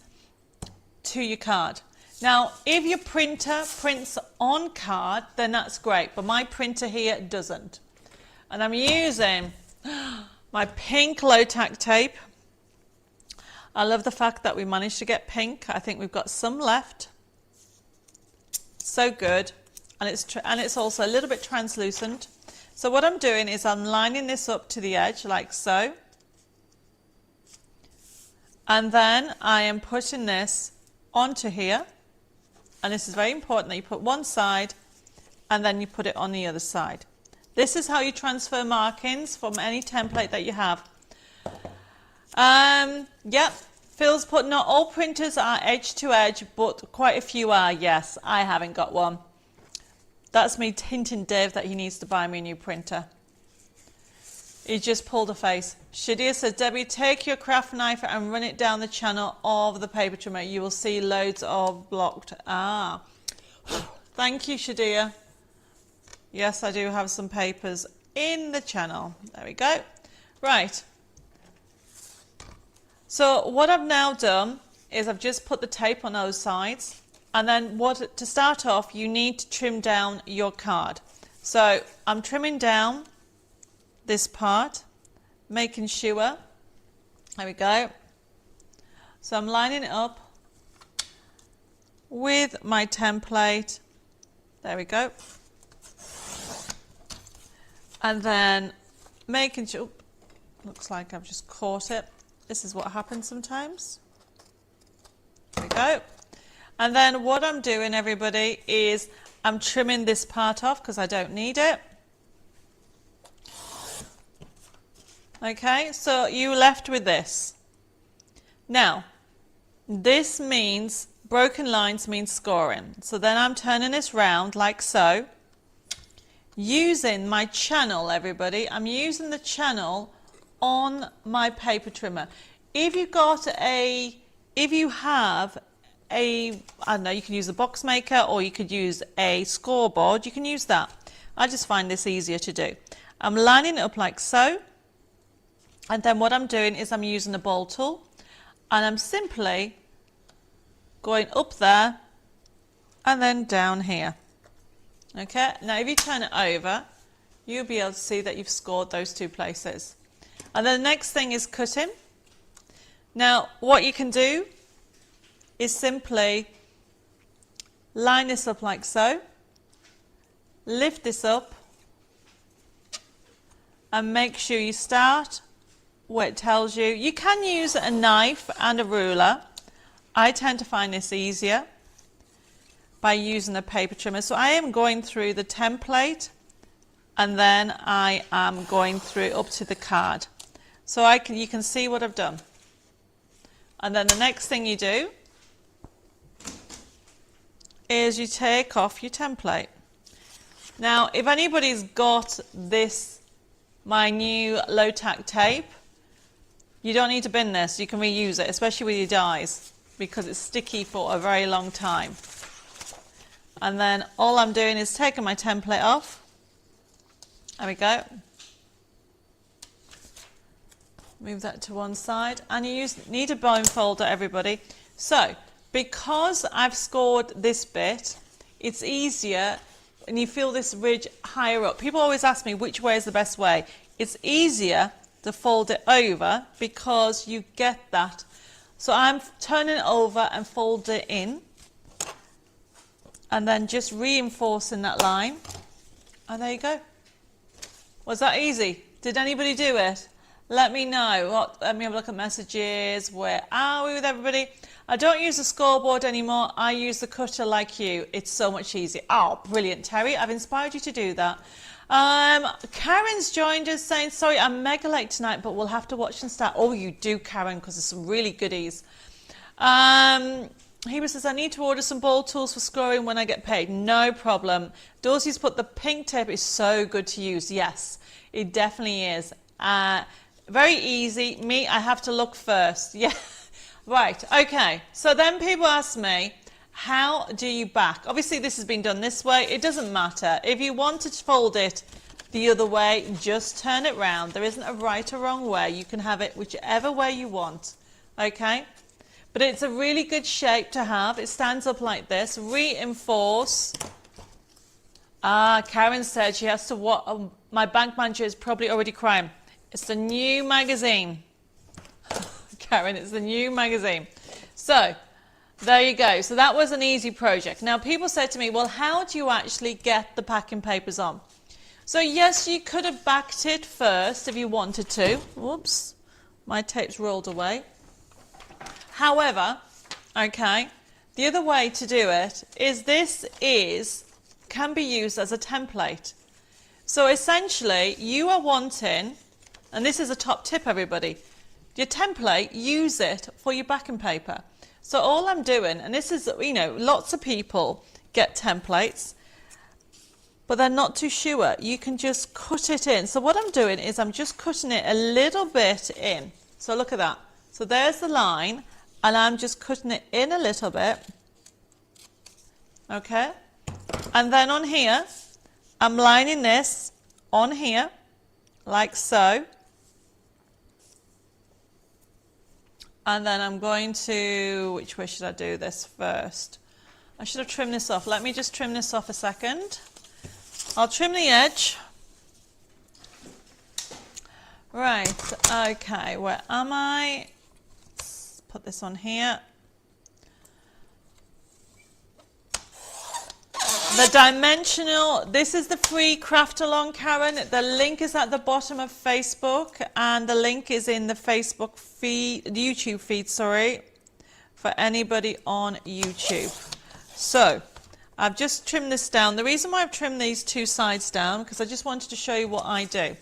to your card. Now, if your printer prints on card, then that's great, but my printer here doesn't. And I'm using my pink low-tack tape. I love the fact that we managed to get pink. I think we've got some left. So good. And it's also a little bit translucent. So what I'm doing is I'm lining this up to the edge like so. And then I am putting this onto here. And this is very important that you put one side and then you put it on the other side. This is how you transfer markings from any template that you have. Yep, Phil's put not all printers are edge to edge, but quite a few are. Yes, I haven't got one. That's me hinting Dave that he needs to buy me a new printer. He just pulled a face. Shadia says, Debbie, take your craft knife and run it down the channel of the paper trimmer. You will see loads of blocked. Ah, thank you, Shadia. Yes, I do have some papers in the channel. There we go. Right. So what I've now done is I've just put the tape on those sides. And then to start off, you need to trim down your card. So I'm trimming down this part, making sure, there we go. So I'm lining it up with my template, there we go. And then making sure, looks like I've just caught it. This is what happens sometimes. There we go. And then what I'm doing, everybody, is I'm trimming this part off because I don't need it. Okay, so you're left with this. Now, this means, broken lines means scoring. So then I'm turning this round like so. Using my channel, everybody, I'm using the channel on my paper trimmer. If you have I don't know, you can use a box maker or you could use a scoreboard, you can use that. I just find this easier to do. I'm lining it up like so. And then what I'm doing is I'm using a ball tool and I'm simply going up there and then down here. Okay, now if you turn it over, you'll be able to see that you've scored those two places. And then the next thing is cutting. Now what you can do is simply line this up like so, lift this up and make sure you start where it tells you. You can use a knife and a ruler. I tend to find this easier by using a paper trimmer. So I am going through the template and then I am going through up to the card. So you can see what I've done. And then the next thing you do is you take off your template. Now, if anybody's got this, my new low-tack tape, you don't need to bin this, you can reuse it, especially with your dies, because it's sticky for a very long time. And then all I'm doing is taking my template off. There we go. Move that to one side. And you need a bone folder, everybody. So, because I've scored this bit, it's easier and you feel this ridge higher up. People always ask me which way is the best way. It's easier to fold it over because you get that. So I'm turning it over and fold it in and then just reinforcing that line. And there you go. Was that easy? Did anybody do it? Let me know. Let me have a look at messages. Where are we with everybody? I don't use the scoreboard anymore. I use the cutter like you. It's so much easier. Oh, brilliant, Terry. I've inspired you to do that. Karen's joined us saying, sorry, I'm mega late tonight, but we'll have to watch and start. Oh, you do, Karen, because there's some really goodies. He says, I need to order some ball tools for scoring when I get paid. No problem. Dorsey's put the pink tape is so good to use. Yes, it definitely is. Very easy. Me, I have to look first. Yeah. Right. Okay. So then people ask me, how do you back? Obviously, this has been done this way. It doesn't matter. If you want to fold it the other way, just turn it round. There isn't a right or wrong way. You can have it whichever way you want. Okay. but it's a really good shape to have. It stands up like this. Reinforce. Karen said she has to watch. My bank manager is probably already crying. It's the new magazine. Karen, it's the new magazine. So there you go. So that was an easy project. Now people said to me, well, how do you actually get the packing papers on? So yes, you could have backed it first if you wanted to. Whoops, my tape's rolled away. However, okay, the other way to do it is can be used as a template. So essentially you are wanting, and this is a top tip everybody, your template, use it for your backing paper. So all I'm doing, and this is, you know, lots of people get templates, but they're not too sure. You can just cut it in. So what I'm doing is I'm just cutting it a little bit in. So look at that. So there's the line, and I'm just cutting it in a little bit. Okay. And then on here, I'm lining this on here, like so. And then I'm going to, which way should I do this first? I should have trimmed this off. Let me just trim this off a second. I'll trim the edge. Right, okay, where am I? Let's put this on here. The dimensional, this is the free craft along, Karen. The link is at the bottom of Facebook, and the link is in the Facebook feed, YouTube feed, sorry, for anybody on YouTube. So I've just trimmed this down. The reason why I've trimmed these two sides down, because I just wanted to show you what I do.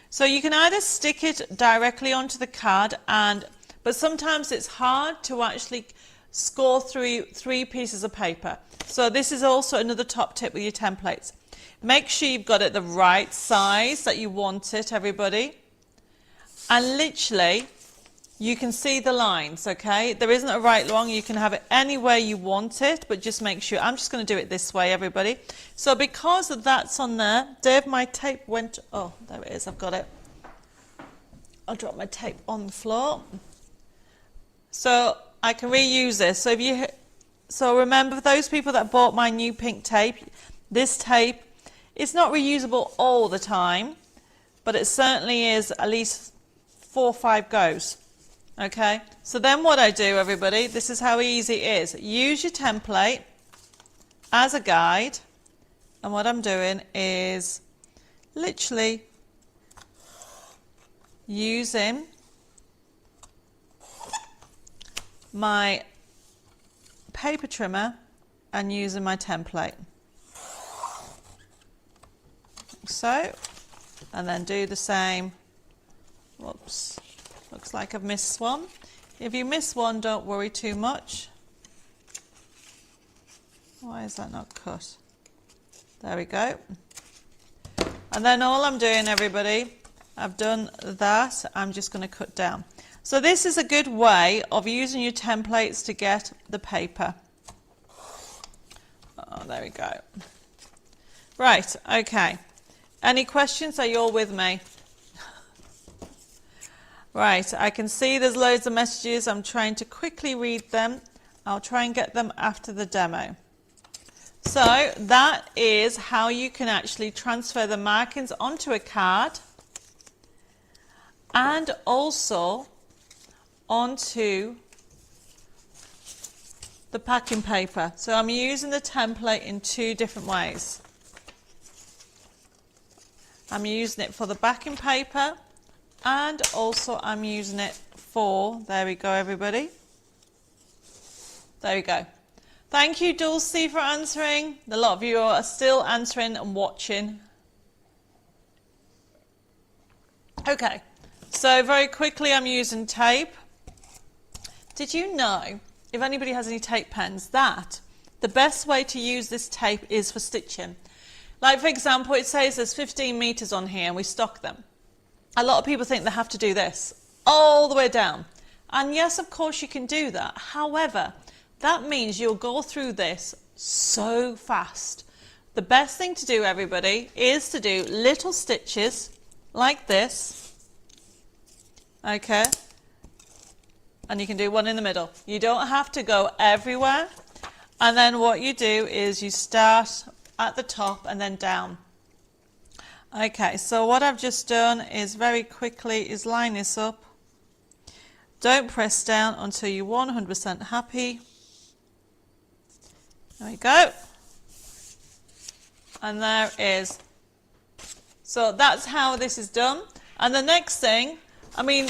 So you can either stick it directly onto the card, but sometimes it's hard to actually score through three pieces of paper. So this is also another top tip with your templates. Make sure you've got it the right size that you want it, everybody. And literally, you can see the lines, okay? There isn't a right or wrong. You can have it any way you want it, but just make sure. I'm just going to do it this way, everybody. So because that's on there, Dave, my tape went, oh, there it is, I've got it. I'll drop my tape on the floor. So I can reuse this. So remember, for those people that bought my new pink tape, this tape is not reusable all the time, but it certainly is at least 4 or 5 goes. Okay, so then what I do, everybody, this is how easy it is. Use your template as a guide, and what I'm doing is literally using my paper trimmer and using my template. So, and then do the same. Whoops. Looks like I've missed one. If you miss one, don't worry too much. Why is that not cut? There we go. And then all I'm doing, everybody, I've done that. I'm just going to cut down. So this is a good way of using your templates to get the paper. Oh, there we go. Right, okay. Any questions? Are you all with me? Right, I can see there's loads of messages. I'm trying to quickly read them. I'll try and get them after the demo. So that is how you can actually transfer the markings onto a card and also onto the packing paper. So I'm using the template in 2 different ways. I'm using it for the backing paper, and also I'm using it for, there we go, everybody. There we go. Thank you, Dulcie, for answering. A lot of you are still answering and watching. Okay, so very quickly I'm using tape. Did you know, if anybody has any tape pens, that the best way to use this tape is for stitching? Like, for example, it says there's 15 meters on here and we stock them. A lot of people think they have to do this all the way down. And yes, of course you can do that. However, that means you'll go through this so fast. The best thing to do, everybody, is to do little stitches like this. Okay. and you can do one in the middle. You don't have to go everywhere. And then what you do is you start at the top and then down. Okay, so what I've just done is very quickly is line this up. Don't press down until you're 100% happy. There we go. And there is. So that's how this is done. And the next thing, I mean,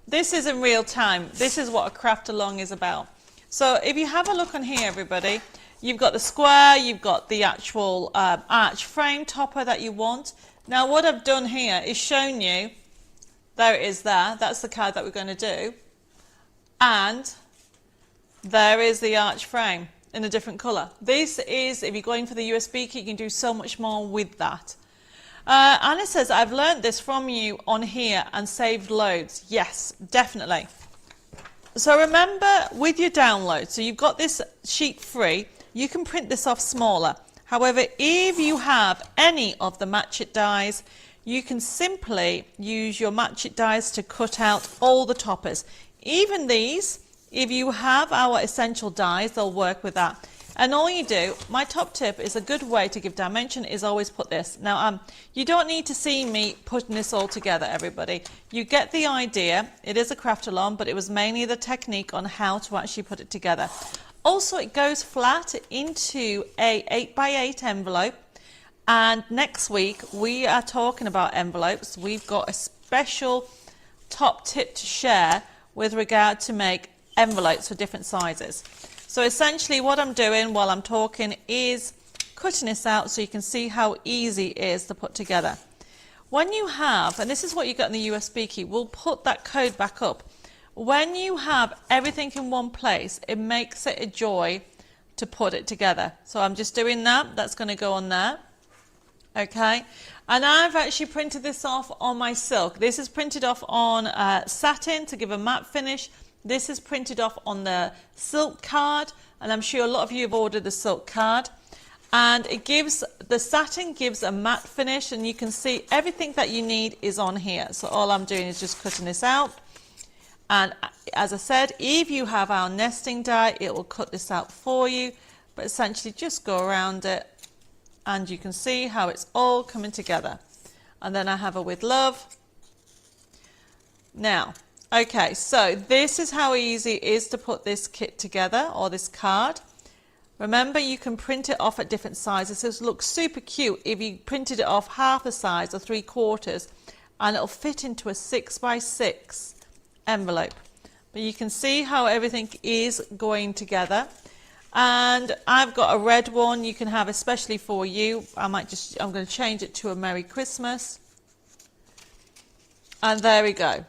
this is in real time. This is what a craft along is about. So if you have a look on here, everybody, you've got the square, you've got the actual arch frame topper that you want. Now what I've done here is shown you, there it is there, that's the card that we're going to do. And there is the arch frame in a different colour. This is, if you're going for the USB key, you can do so much more with that. Anna says, I've learned this from you on here and saved loads. Yes, definitely. So remember with your download, so you've got this sheet free, you can print this off smaller. However, if you have any of the match it dies, you can simply use your match it dies to cut out all the toppers. Even these, if you have our essential dies, they'll work with that. And all you do, my top tip is a good way to give dimension is always put this. Now, you don't need to see me putting this all together, everybody. You get the idea. It is a craft along, but it was mainly the technique on how to actually put it together. Also, it goes flat into a 8x8 envelope. And next week, we are talking about envelopes. We've got a special top tip to share with regard to make envelopes for different sizes. So essentially what I'm doing while I'm talking is cutting this out so you can see how easy it is to put together. When you have, and this is what you got in the USB key, we'll put that code back up. When you have everything in one place, it makes it a joy to put it together. So I'm just doing that. That's going to go on there. Okay. And I've actually printed this off on my silk. This is printed off on satin to give a matte finish. This is printed off on the silk card, and I'm sure a lot of you have ordered the silk card. And it gives, the satin gives a matte finish, and you can see everything that you need is on here. So all I'm doing is just cutting this out. And as I said, if you have our nesting die, it will cut this out for you. But essentially just go around it, and you can see how it's all coming together. And then I have a with love. Now, okay, so this is how easy it is to put this kit together, or this card. Remember, you can print it off at different sizes. So it looks super cute if you printed it off half the size or 3/4, and it'll fit into a 6x6 envelope. But you can see how everything is going together. And I've got a red one you can have especially for you. I'm going to change it to a Merry Christmas. And there we go.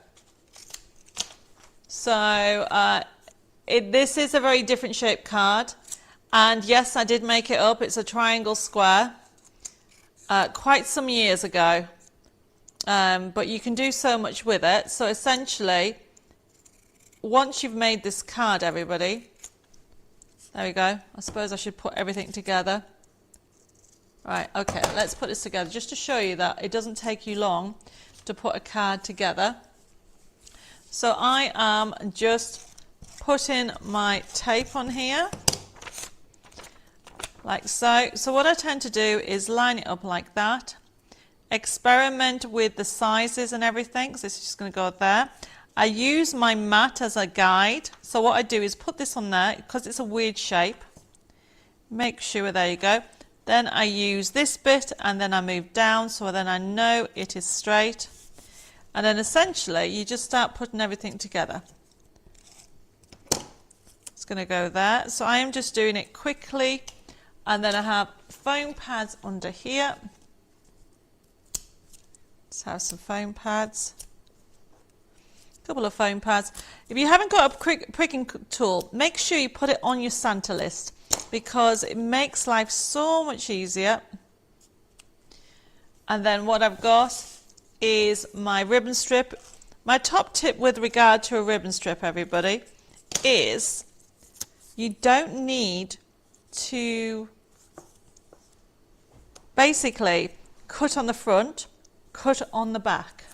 So this is a very different shaped card, and yes, I did make it up. It's a triangle square quite some years ago, but you can do so much with it. So essentially, once you've made this card, everybody, there we go. I suppose I should put everything together. Right, okay, let's put this together just to show you that it doesn't take you long to put a card together. So I am just putting my tape on here, like so. So what I tend to do is line it up like that, experiment with the sizes and everything. So this is just going to go there. I use my mat as a guide. So what I do is put this on there because it's a weird shape. Make sure, there you go. Then I use this bit and then I move down so then I know it is straight. And then essentially you just start putting everything together. It's going to go there. So I am just doing it quickly. And then I have foam pads under here. Let's have some foam pads. A couple of foam pads. If you haven't got a pricking tool, make sure you put it on your Santa list because it makes life so much easier. And then what I've got is my ribbon strip. My top tip with regard to a ribbon strip, everybody, is you don't need to basically cut on the front, cut on the back.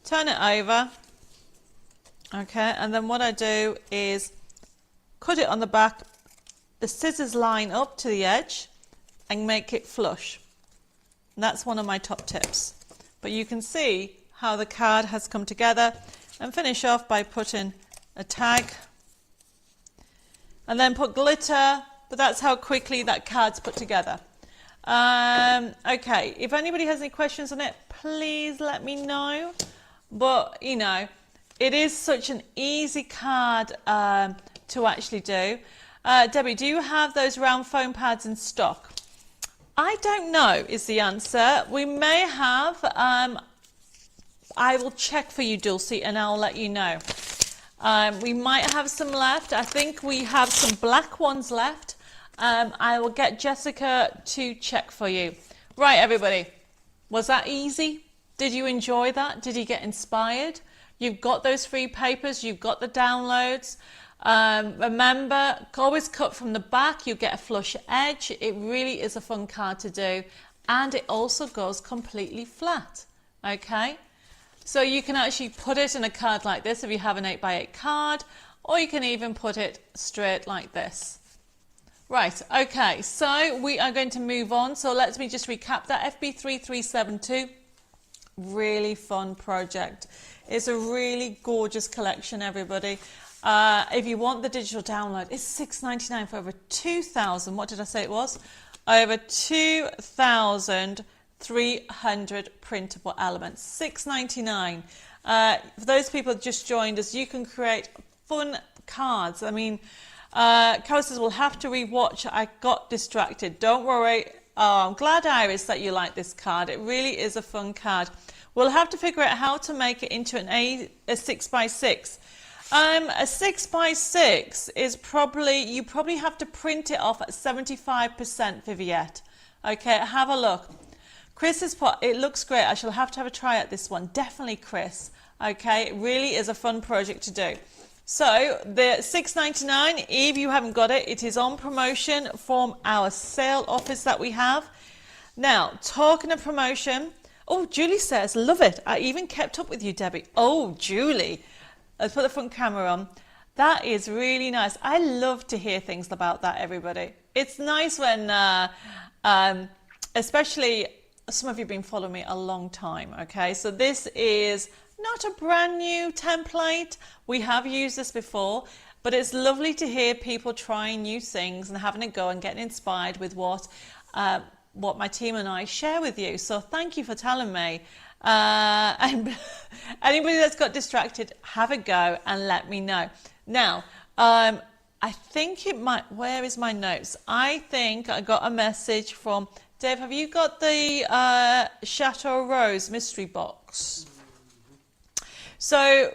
Turn it over, Okay, and then what I do is cut it on the back. The scissors line up to the edge and make it flush. And that's one of my top tips. But you can see how the card has come together, and finish off by putting a tag and then put glitter, but that's how quickly that card's put together. Okay, if anybody has any questions on it, please let me know. But you know, it is such an easy card to actually do. Debbie, do you have those round foam pads in stock? I don't know is the answer. We may have. I will check for you, Dulcie, and I'll let you know. We might have some left. I think we have some black ones left. I will get Jessica to check for you. Right, everybody. Was that easy? Did you enjoy that? Did you get inspired? You've got those free papers. You've got the downloads. Remember, always cut from the back. You get a flush edge. It really is a fun card to do. And it also goes completely flat. Okay? So you can actually put it in a card like this if you have an 8x8 card, or you can even put it straight like this. Right, okay, so we are going to move on. So let me just recap that. FB3372, really fun project. It's a really gorgeous collection, everybody. If you want the digital download, it's $6.99 for over 2,000. What did I say it was? Over 2,300 printable elements. $6.99. For those people that just joined us, you can create fun cards. I mean, Carol says we'll have to rewatch. I got distracted. Don't worry. Oh, I'm glad, Iris, that you like this card. It really is a fun card. We'll have to figure out how to make it into a 6x6. A 6x6 is probably, you probably have to print it off at 75%, Viviette. Okay, have a look. Chris has put, it looks great. I shall have to have a try at this one. Definitely, Chris. Okay, it really is a fun project to do. So the $6.99, if you haven't got it, it is on promotion from our sale office that we have. Now, talking of promotion, oh, Julie says, love it. I even kept up with you, Debbie. Oh, Julie. Let's put the front camera on. That is really nice. I love to hear things about that, everybody. It's nice when, especially some of you have been following me a long time, okay? So this is not a brand new template. We have used this before, but it's lovely to hear people trying new things and having a go and getting inspired with what my team and I share with you. So thank you for telling me. And anybody that's got distracted, have a go and let me know. Now, I think it might, where is my notes? I think I got a message from Dave. Have you got the Chateau Rose mystery box? So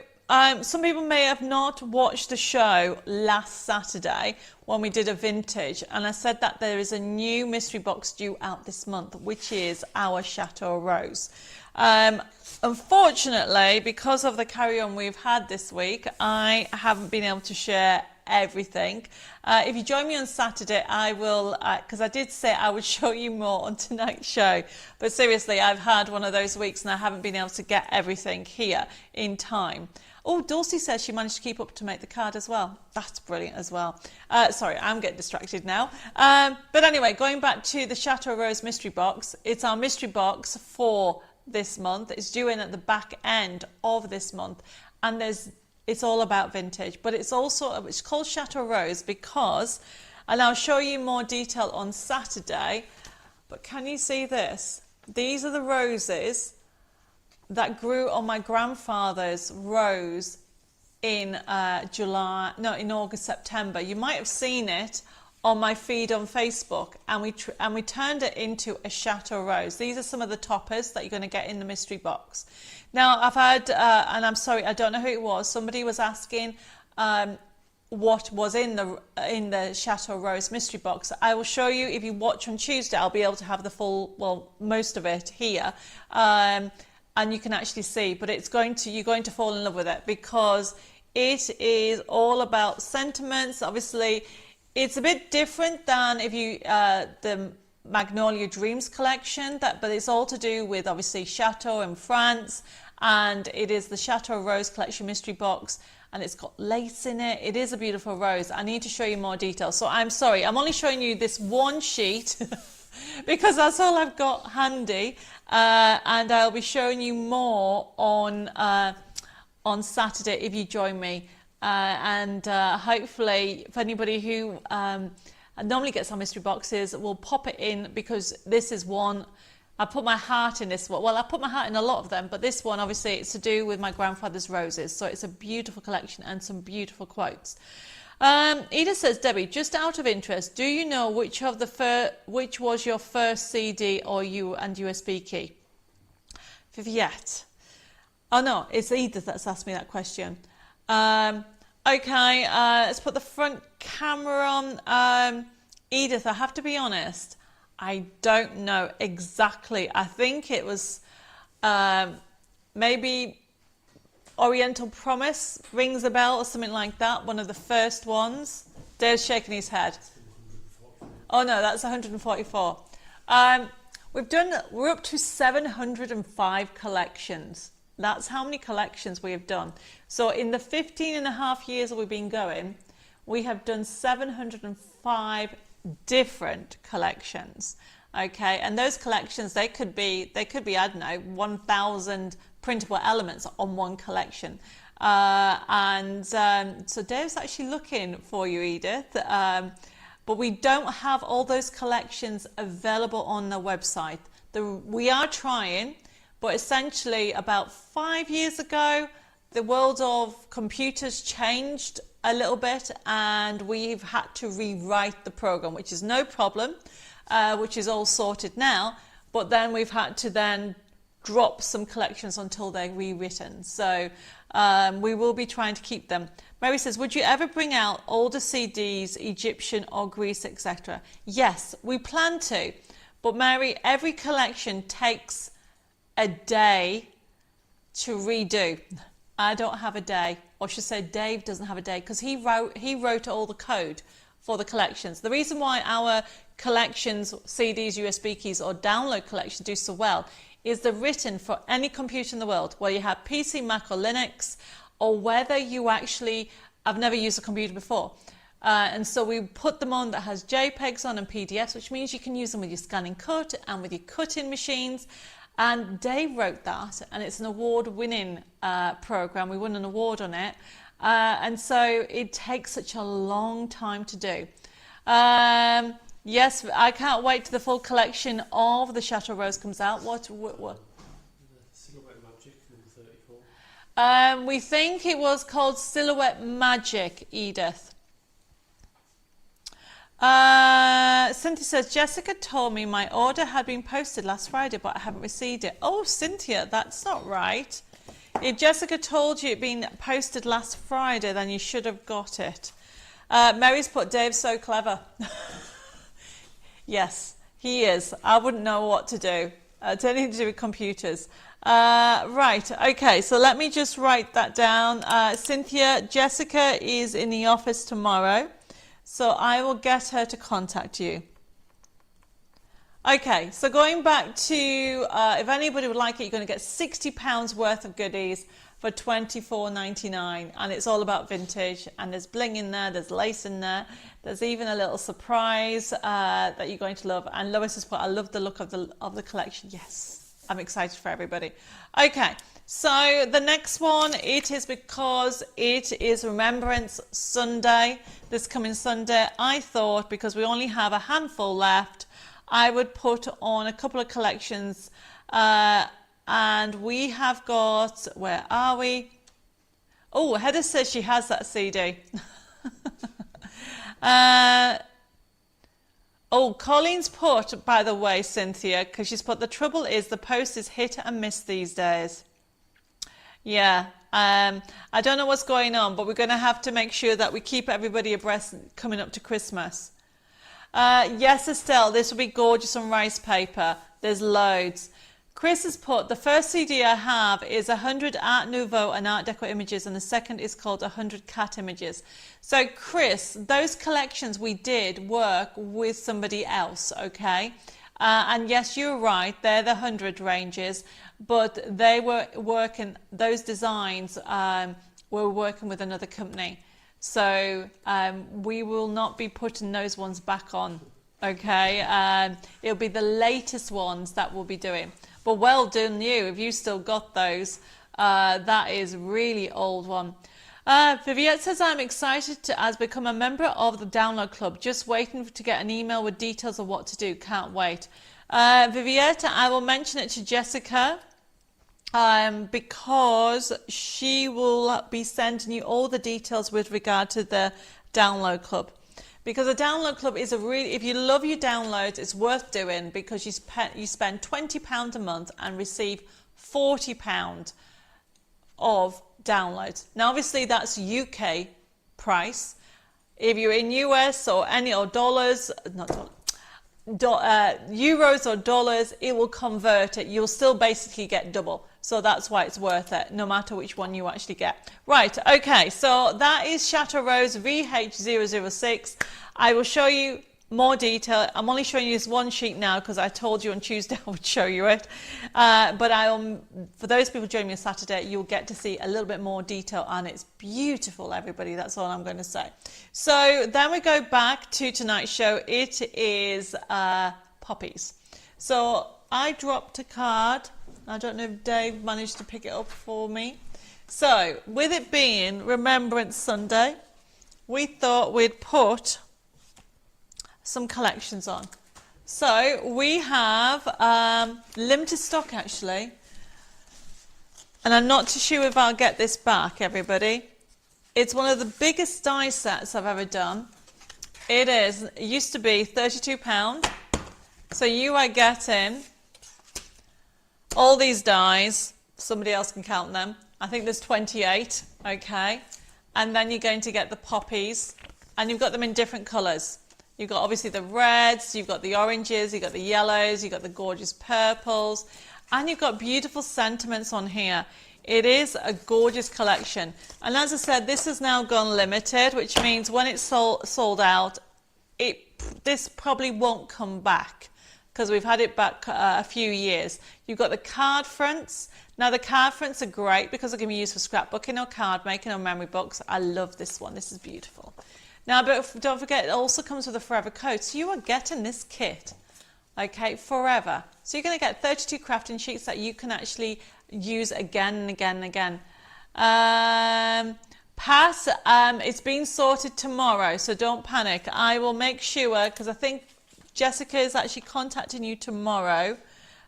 some people may have not watched the show last Saturday when we did a vintage, and I said that there is a new mystery box due out this month, which is our Chateau Rose. Unfortunately, because of the carry-on we've had this week, I haven't been able to share everything. If you join me on Saturday, I will, because I did say I would show you more on tonight's show, but seriously, I've had one of those weeks and I haven't been able to get everything here in time. Oh, Dulcie says she managed to keep up to make the card as well. That's brilliant as well. Sorry, I'm getting distracted now. But anyway, going back to the Chateau Rose mystery box, it's our mystery box for this month. It's due in at the back end of this month, and it's all about vintage, but it's called Chateau Rose because, and I'll show you more detail on Saturday, but can you see this? These are the roses that grew on my grandfather's rose in August, September. You might have seen it on my feed on Facebook, and we turned it into a Chateau Rose. These are some of the toppers that you're going to get in the mystery box. Now, I've had, and I'm sorry, I don't know who it was. Somebody was asking what was in the Chateau Rose mystery box. I will show you if you watch on Tuesday. I'll be able to have the full, well, most of it here, and you can actually see. But you're going to fall in love with it because it is all about sentiments. Obviously, it's a bit different than if you the Magnolia Dreams collection, but it's all to do with obviously Chateau in France, and it is the Chateau Rose collection mystery box. and it's got lace in it. It is a beautiful rose. I need to show you more details. So I'm sorry, I'm only showing you this one sheet because that's all I've got handy. And I'll be showing you more on Saturday if you join me. Hopefully, for anybody who normally gets our mystery boxes, we'll pop it in because this is one. I put my heart in this one. Well, I put my heart in a lot of them, but this one, obviously, it's to do with my grandfather's roses. So it's a beautiful collection and some beautiful quotes. Edith says, Debbie, just out of interest, do you know which was your first CD or USB key? Viviette. Oh no, it's Edith that's asked me that question. Okay, let's put the front camera on. Edith, I have to be honest, I don't know exactly. I think it was maybe Oriental Promise rings a bell or something like that, one of the first ones. Dave's shaking his head. Oh no, that's 144. We're up to 705 collections. That's how many collections we have done. So in the 15 and a half years that we've been going, we have done 705 different collections. Okay, and those collections, they could be I don't know, 1,000 printable elements on one collection. So Dave's actually looking for you, Edith. But we don't have all those collections available on the website. We are trying, but essentially about 5 years ago, the world of computers changed a little bit and we've had to rewrite the program, which is no problem, which is all sorted now, but then we've had to then drop some collections until they're rewritten. So we will be trying to keep them. Mary says, would you ever bring out older CDs, Egyptian or Greece, etc.? Yes, we plan to. But Mary, every collection takes a day to redo. I don't have a day, or I should say Dave doesn't have a day, because he wrote all the code for the collections. The reason why our collections, CDs, USB keys or download collections do so well is they're written for any computer in the world, whether you have PC, Mac or Linux, or whether you actually have never used a computer before. And so we put them on that has JPEGs on and PDFs, which means you can use them with your scanning cut and with your cutting machines. And Dave wrote that, and it's an award-winning program. We won an award on it. And so it takes such a long time to do. Yes, I can't wait till the full collection of the Chateau Rose comes out. What? Silhouette Magic, number 34. We think it was called Silhouette Magic, Edith. Cynthia says, Jessica told me my order had been posted last Friday, but I haven't received it. Oh, Cynthia, that's not right. If Jessica told you it'd been posted last Friday, then you should have got it. Mary's put, Dave's so clever. Yes, he is. I wouldn't know what to do. It's anything to do with computers. Right, okay, so let me just write that down. Cynthia, Jessica is in the office tomorrow, so I will get her to contact you. Okay, so going back to, if anybody would like it, you're going to get £60 worth of goodies for $24.99, and it's all about vintage, and there's bling in there, there's lace in there, there's even a little surprise that you're going to love. And Lois has put, I love the look of the collection. Yes, I'm excited for everybody. Okay, so the next one, it is because it is Remembrance Sunday, this coming Sunday. I thought, because we only have a handful left, I would put on a couple of collections, and we have got, where are we? Oh, Heather says she has that CD. Oh, Colleen's put, by the way, Cynthia, because she's put, the trouble is the post is hit and miss these days. Yeah, I don't know what's going on, but we're going to have to make sure that we keep everybody abreast coming up to Christmas. Yes, Estelle, this will be gorgeous on rice paper. There's loads. Chris has put, the first CD I have is 100 Art Nouveau and Art Deco images, and the second is called 100 cat images. So Chris, those collections we did work with somebody else, okay? And yes, you're right, they're the 100 ranges, but they were working, those designs we're working with another company. So we will not be putting those ones back on. Okay, it'll be the latest ones that we'll be doing. But well done you, if you still got those. That is really old one. Viviette says, I'm excited to as become a member of the download club. Just waiting to get an email with details of what to do. Can't wait. Viviette, I will mention it to Jessica because she will be sending you all the details with regard to the download club. Because the download club is a really, if you love your downloads, it's worth doing because you spend £20 a month and receive £40 of downloads. Now, obviously, that's UK price. If you're in US or dollars, euros or dollars, it will convert it. You'll still basically get double. So that's why it's worth it, no matter which one you actually get. Right, okay, so that is Chateau Rose VH006. I will show you more detail. I'm only showing you this one sheet now because I told you on Tuesday I would show you it. But for those people joining me on Saturday, you'll get to see a little bit more detail, and it's beautiful, everybody. That's all I'm going to say. So then we go back to tonight's show. It is poppies. So I dropped a card. I don't know if Dave managed to pick it up for me. So with it being Remembrance Sunday, we thought we'd put some collections on. So we have limited stock actually, and I'm not too sure if I'll get this back, everybody. It's one of the biggest die sets I've ever done. It used to be £32, so you are getting all these dies. Somebody else can count them. I think there's 28, okay, and then you're going to get the poppies, and you've got them in different colours. You've got obviously the reds, you've got the oranges, you've got the yellows, you've got the gorgeous purples, and you've got beautiful sentiments on here. It is a gorgeous collection. And as I said, this has now gone limited, which means when it's sold out, this probably won't come back because we've had it back a few years. You've got the card fronts. Now the card fronts are great because they can be used for scrapbooking or card making or memory books. I love this one. This is beautiful. Now, but don't forget, it also comes with a forever code. So you are getting this kit, okay, forever. So you're going to get 32 crafting sheets that you can actually use again and again and again. Pass, it's being sorted tomorrow, so don't panic. I will make sure, because I think Jessica is actually contacting you tomorrow,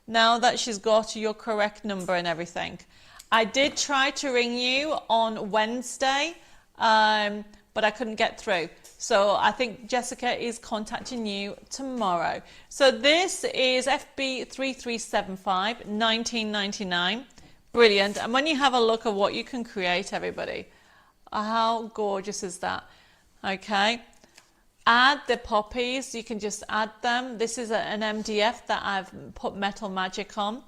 now that she's got your correct number and everything. I did try to ring you on Wednesday, but I couldn't get through. So I think Jessica is contacting you tomorrow. So this is FB3375, 1999. Brilliant. And when you have a look at what you can create, everybody, how gorgeous is that? Okay. Add the poppies. You can just add them. This is an MDF that I've put Metal Magic on.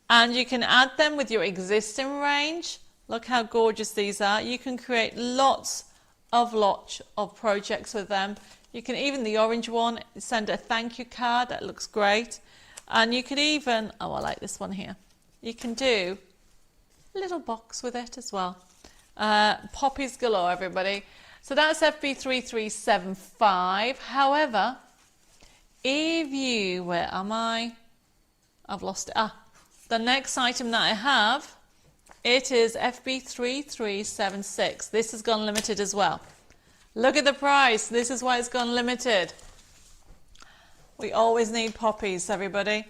And you can add them with your existing range. Look how gorgeous these are. You can create lots of projects with them. You can even, the orange one, send a thank you card. That looks great. And you could even, oh, I like this one here. You can do a little box with it as well. Poppies galore, everybody. So that's FB3375. However, if you, where am I? I've lost it. The next item that I have, it is FB3376. This has gone limited as well. Look at the price. This is why it's gone limited. We always need poppies, everybody.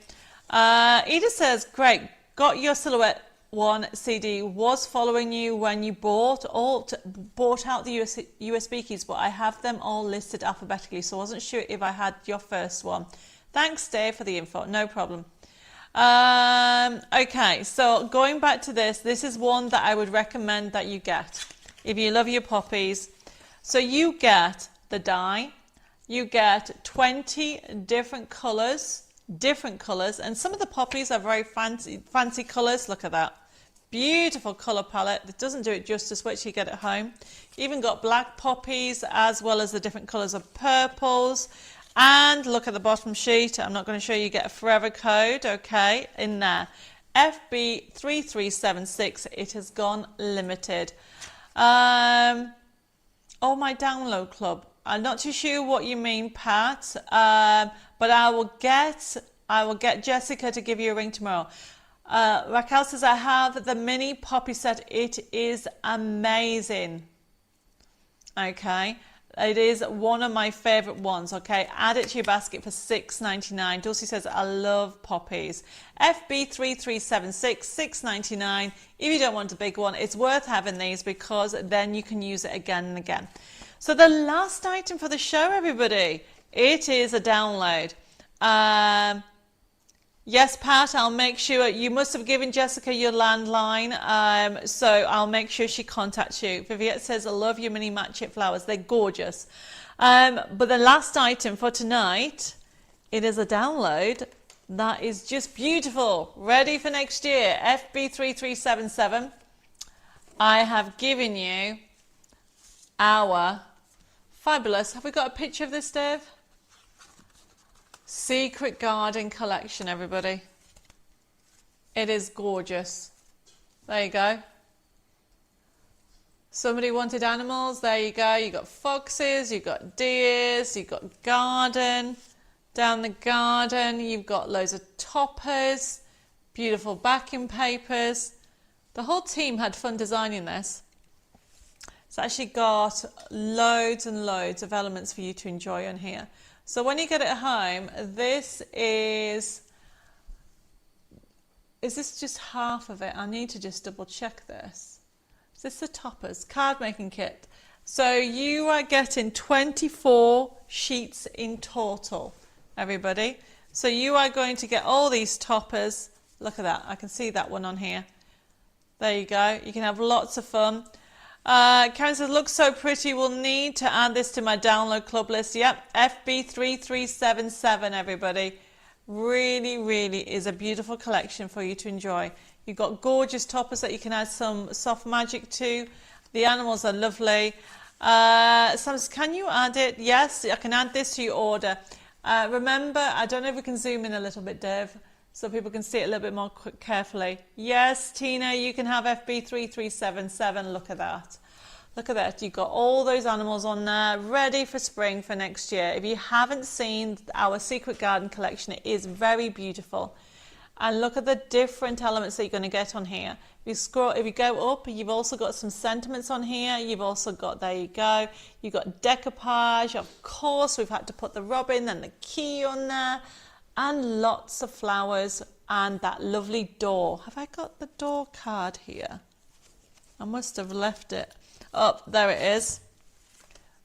Edith says, great, got your Silhouette 1 CD, was following you when you bought out the USB keys, but I have them all listed alphabetically, so I wasn't sure if I had your first one. Thanks, Dave, for the info. No problem. Okay, so going back to this is one that I would recommend that you get if you love your poppies. So you get the die, you get 20 different colors, and some of the poppies are very fancy colors. Look at that. Beautiful color palette. It doesn't do it justice. Wait till you get it home. You even got black poppies as well as the different colors of purples. And look at the bottom sheet. I'm not going to show you. Get a forever code, okay, in there. FB3376. It has gone limited. Oh, my download club. I'm not too sure what you mean, Pat. But I will get Jessica to give you a ring tomorrow. Raquel says, I have the mini poppy set. It is amazing. Okay. It is one of my favorite ones. Okay. Add it to your basket for $6.99. Dulcie says, I love poppies. FB3376, $6.99. If you don't want a big one, it's worth having these because then you can use it again and again. So the last item for the show, everybody, it is a download. Yes, Pat, I'll make sure. You must have given Jessica your landline, so I'll make sure she contacts you. Viviette says, I love your mini matchit flowers. They're gorgeous. But the last item for tonight, it is a download that is just beautiful. Ready for next year. FB3377. I have given you our fabulous. Have we got a picture of this, Dave? Secret Garden collection, everybody. It is gorgeous. There you go. Somebody wanted animals. There you go. You got foxes, you got deers, you got garden. Down the garden, you've got loads of toppers, beautiful backing papers. The whole team had fun designing this. It's actually got loads and loads of elements for you to enjoy on here. So when you get it home, this is this just half of it? I need to just double check this. Is this the toppers? Card making kit. So you are getting 24 sheets in total, everybody. So you are going to get all these toppers. Look at that. I can see that one on here. There you go. You can have lots of fun. Karen says, looks so pretty. We'll need to add this to my download club list. Yep, FB3377, everybody. Really, really is a beautiful collection for you to enjoy. You've got gorgeous toppers that you can add some soft magic to. The animals are lovely. Sam says, can you add it? Yes, I can add this to your order. Remember, I don't know if we can zoom in a little bit, Dave, so people can see it a little bit more carefully. Yes, Tina, you can have FB3377. Look at that. Look at that. You've got all those animals on there ready for spring for next year. If you haven't seen our Secret Garden collection, it is very beautiful. And look at the different elements that you're going to get on here. If you go up, you've also got some sentiments on here. You've also got, there you go, you've got decoupage. Of course, we've had to put the robin and the key on there. And lots of flowers and that lovely door. Have I got the door card here? I must have left it. Oh, there it is.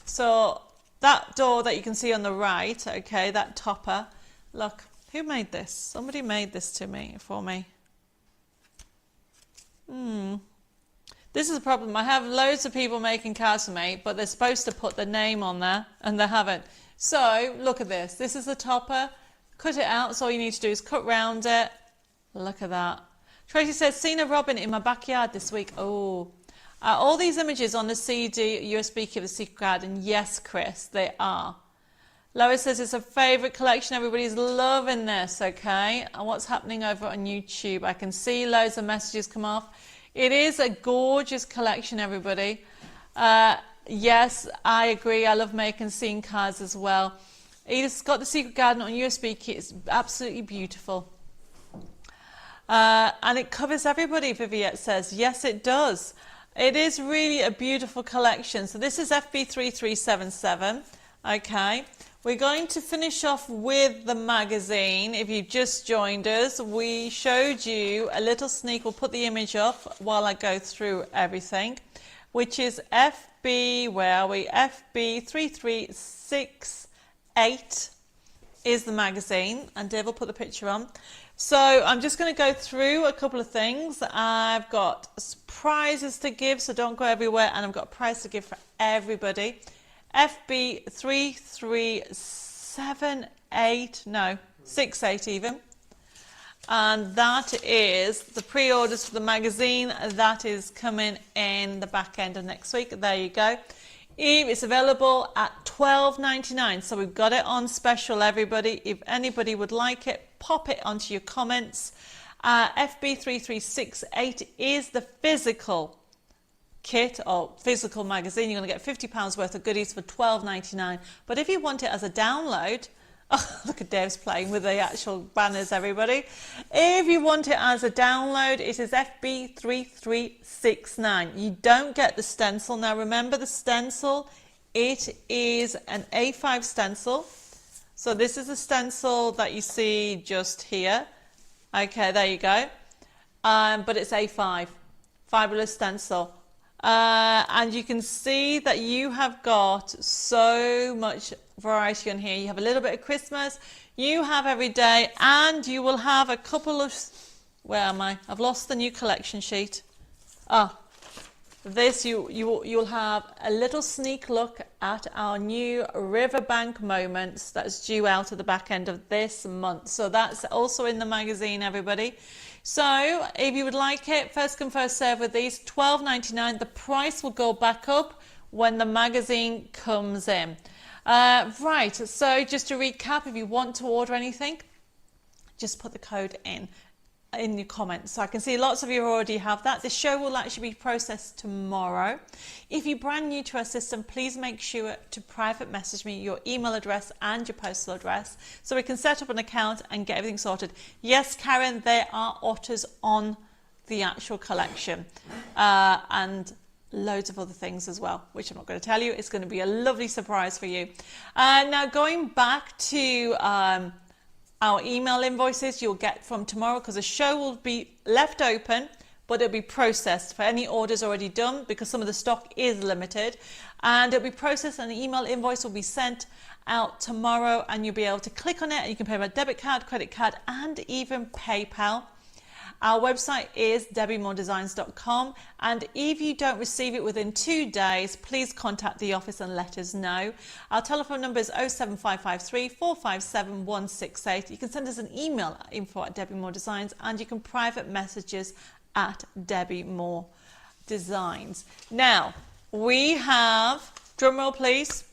So that door that you can see on the right, okay, that topper. Look, who made this? Somebody made this for me. This is a problem. I have loads of people making cards for me, but they're supposed to put the name on there and they haven't. So look at this. This is the topper. Cut it out, so all you need to do is cut round it. Look at that. Tracy says, seen a robin in my backyard this week. Oh, all these images on the CD, USB key of the Secret Garden. Yes, Chris, they are. Lois says it's a favourite collection. Everybody's loving this, okay? And what's happening over on YouTube? I can see loads of messages come off. It is a gorgeous collection, everybody. Yes, I agree. I love making scene cards as well. Edith's got the Secret Garden on USB kit. It's absolutely beautiful. And it covers everybody, Viviette says. Yes, it does. It is really a beautiful collection. So this is FB3377. Okay. We're going to finish off with the magazine. If you just joined us, we showed you a little sneak. We'll put the image up while I go through everything, which is FB, where are we? FB3368 is the magazine, and Dave will put the picture on. So I'm just going to go through a couple of things. I've got prizes to give, so don't go everywhere, and I've got a prize to give for everybody. FB3368 even, and that is the pre-orders for the magazine. That is coming in the back end of next week. There you go. It's available at $12.99, so we've got it on special, everybody. If anybody would like it, pop it onto your comments. FB3368 is the physical kit or physical magazine, you're going to get £50 worth of goodies for $12.99. But if you want it as a download, oh, look at Dave's playing with the actual banners, everybody. If you want it as a download, it is FB3369. You don't get the stencil. Now remember the stencil, it is an A5 stencil. So this is a stencil that you see just here. Okay, there you go. But it's A5, fabulous stencil. And you can see that you have got so much variety on here. You have a little bit of Christmas, you have every day, and you will have a couple of, where am I? I've lost the new collection sheet. This you'll have a little sneak look at our new Riverbank Moments that's due out at the back end of this month. So that's also in the magazine, everybody. So if you would like it, first come first serve with these, $12.99. The price will go back up when the magazine comes in. Right, so just to recap, if you want to order anything, just put the code in your comments. So I can see lots of you already have that. The show will actually be processed tomorrow. If you're brand new to our system, please make sure to private message me your email address and your postal address so we can set up an account and get everything sorted. Yes, Karen, there are otters on the actual collection and loads of other things as well, which I'm not going to tell you. It's going to be a lovely surprise for you. Now going back to our email invoices you'll get from tomorrow, because the show will be left open, but it'll be processed for any orders already done because some of the stock is limited, and it'll be processed and the email invoice will be sent out tomorrow, and you'll be able to click on it and you can pay by debit card, credit card, and even PayPal. Our website is debbiemoredesigns.com, and if you don't receive it within 2 days, please contact the office and let us know. Our telephone number is 07553 457 168. You can send us an email at info@debbiemoredesigns, and you can private messages at Debbie More Designs. Now, we have, drum roll please,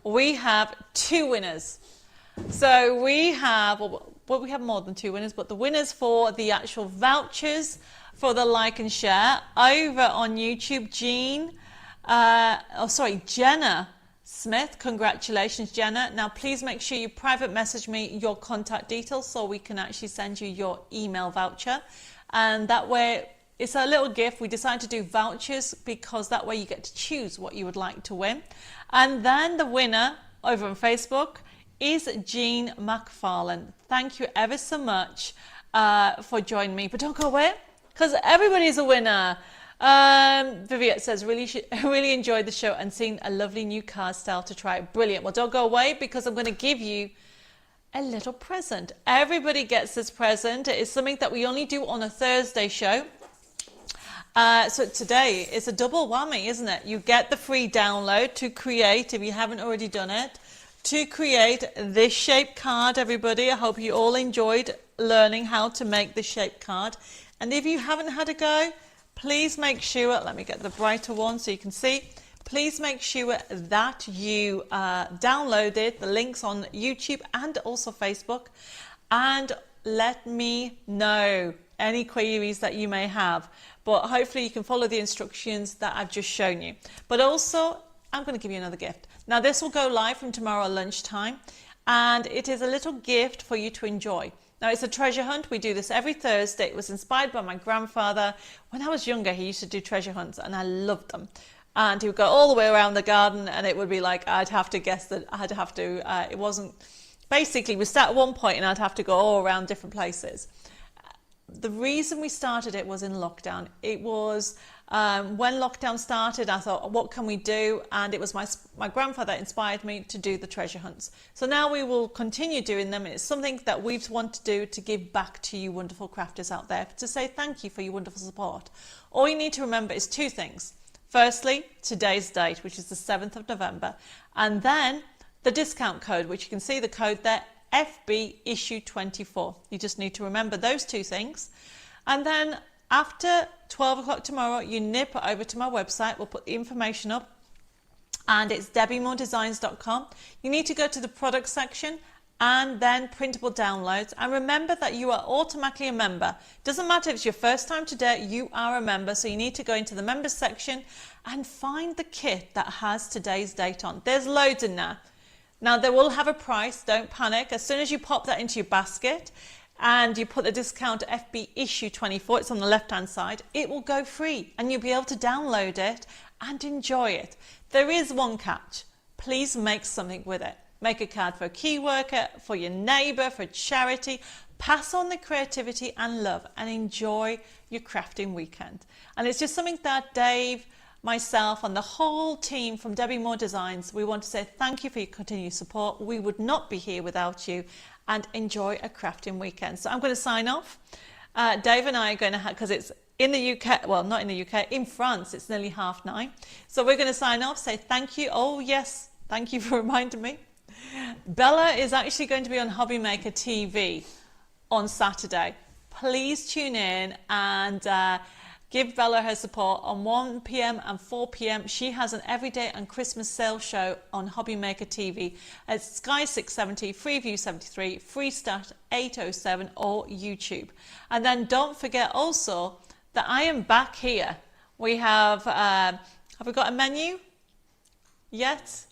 we have 2 winners. So we have, well, we have more than 2 winners, but the winners for the actual vouchers for the like and share over on YouTube, Jenna Smith. Congratulations, Jenna. Now, please make sure you private message me your contact details so we can actually send you your email voucher. And that way, it's a little gift. We decided to do vouchers because that way you get to choose what you would like to win. And then the winner over on Facebook is Jean McFarlane. Thank you ever so much for joining me. But don't go away, because everybody's a winner. Viviette says, really enjoyed the show and seen a lovely new card style to try. Brilliant. Well, don't go away, because I'm going to give you a little present. Everybody gets this present. It's something that we only do on a Thursday show. So today is a double whammy, isn't it? You get the free download to create, if you haven't already done it, to create this shape card, everybody. I hope you all enjoyed learning how to make this shape card. And if you haven't had a go, please make sure, let me get the brighter one so you can see, please make sure that you downloaded the links on YouTube and also Facebook, and let me know any queries that you may have. But hopefully you can follow the instructions that I've just shown you. But also, I'm going to give you another gift. Now, this will go live from tomorrow lunchtime, and it is a little gift for you to enjoy. Now, it's a treasure hunt. We do this every Thursday. It was inspired by my grandfather. When I was younger, he used to do treasure hunts, and I loved them. And he would go all the way around the garden, and it would be like, I'd have to guess that I'd have to, it wasn't, basically, we start at one point, and I'd have to go all around different places. The reason we started it was in lockdown. It was when lockdown started, I thought, what can we do? And it was my grandfather that inspired me to do the treasure hunts. So now we will continue doing them. It's something that we want to do to give back to you wonderful crafters out there, to say thank you for your wonderful support. All you need to remember is 2 things. Firstly, today's date, which is the 7th of November, and then the discount code, which you can see the code there, FB issue 24. You just need to remember those 2 things. And then after 12 o'clock tomorrow, you nip over to my website. We'll put the information up, and it's debbiemoredesigns.com. You need to go to the product section and then printable downloads. And remember that you are automatically a member. Doesn't matter if it's your first time today, you are a member. So you need to go into the members section and find the kit that has today's date on. There's loads in there. Now they will have a price, don't panic. As soon as you pop that into your basket and you put the discount FB issue 24, it's on the left hand side, it will go free and you'll be able to download it and enjoy it. There is one catch. Please make something with it. Make a card for a key worker, for your neighbour, for a charity. Pass on the creativity and love and enjoy your crafting weekend. And it's just something that Dave, myself and the whole team from Debbie Moore Designs, we want to say thank you for your continued support. We would not be here without you, and enjoy a crafting weekend. So I'm going to sign off. Dave and I are going to have, because it's in the UK, well, not in the UK, in France, it's nearly 9:30. So we're going to sign off, say thank you. Oh yes, thank you for reminding me. Bella is actually going to be on Hobby Maker TV on Saturday. Please tune in and give Bella her support on 1 p.m. and 4 p.m. She has an everyday and Christmas sale show on Hobby Maker TV at Sky 670, Freeview 73, Freestat 807 or YouTube. And then don't forget also that I am back here. We have we got a menu yet?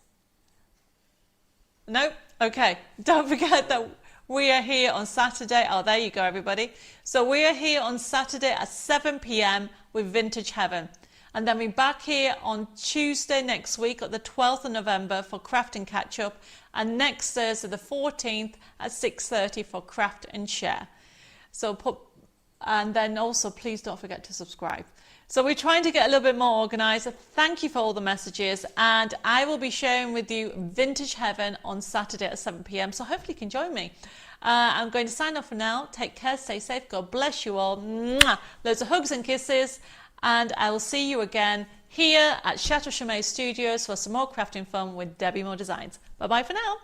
No? Okay. Don't forget that we are here on Saturday. Oh, there you go, everybody. So we are here on Saturday at 7 p.m. with Vintage Heaven. And then we're back here on Tuesday next week at the 12th of November for Craft and Catch Up. And next Thursday, the 14th at 6:30 for Craft and Share. And then also, please don't forget to subscribe. So we're trying to get a little bit more organised. Thank you for all the messages, and I will be sharing with you Vintage Heaven on Saturday at 7 p.m. So hopefully you can join me. I'm going to sign off for now. Take care, stay safe, God bless you all. Mwah! Loads of hugs and kisses, and I will see you again here at Chateau Chimay Studios for some more crafting fun with Debbie Moore Designs. Bye bye for now.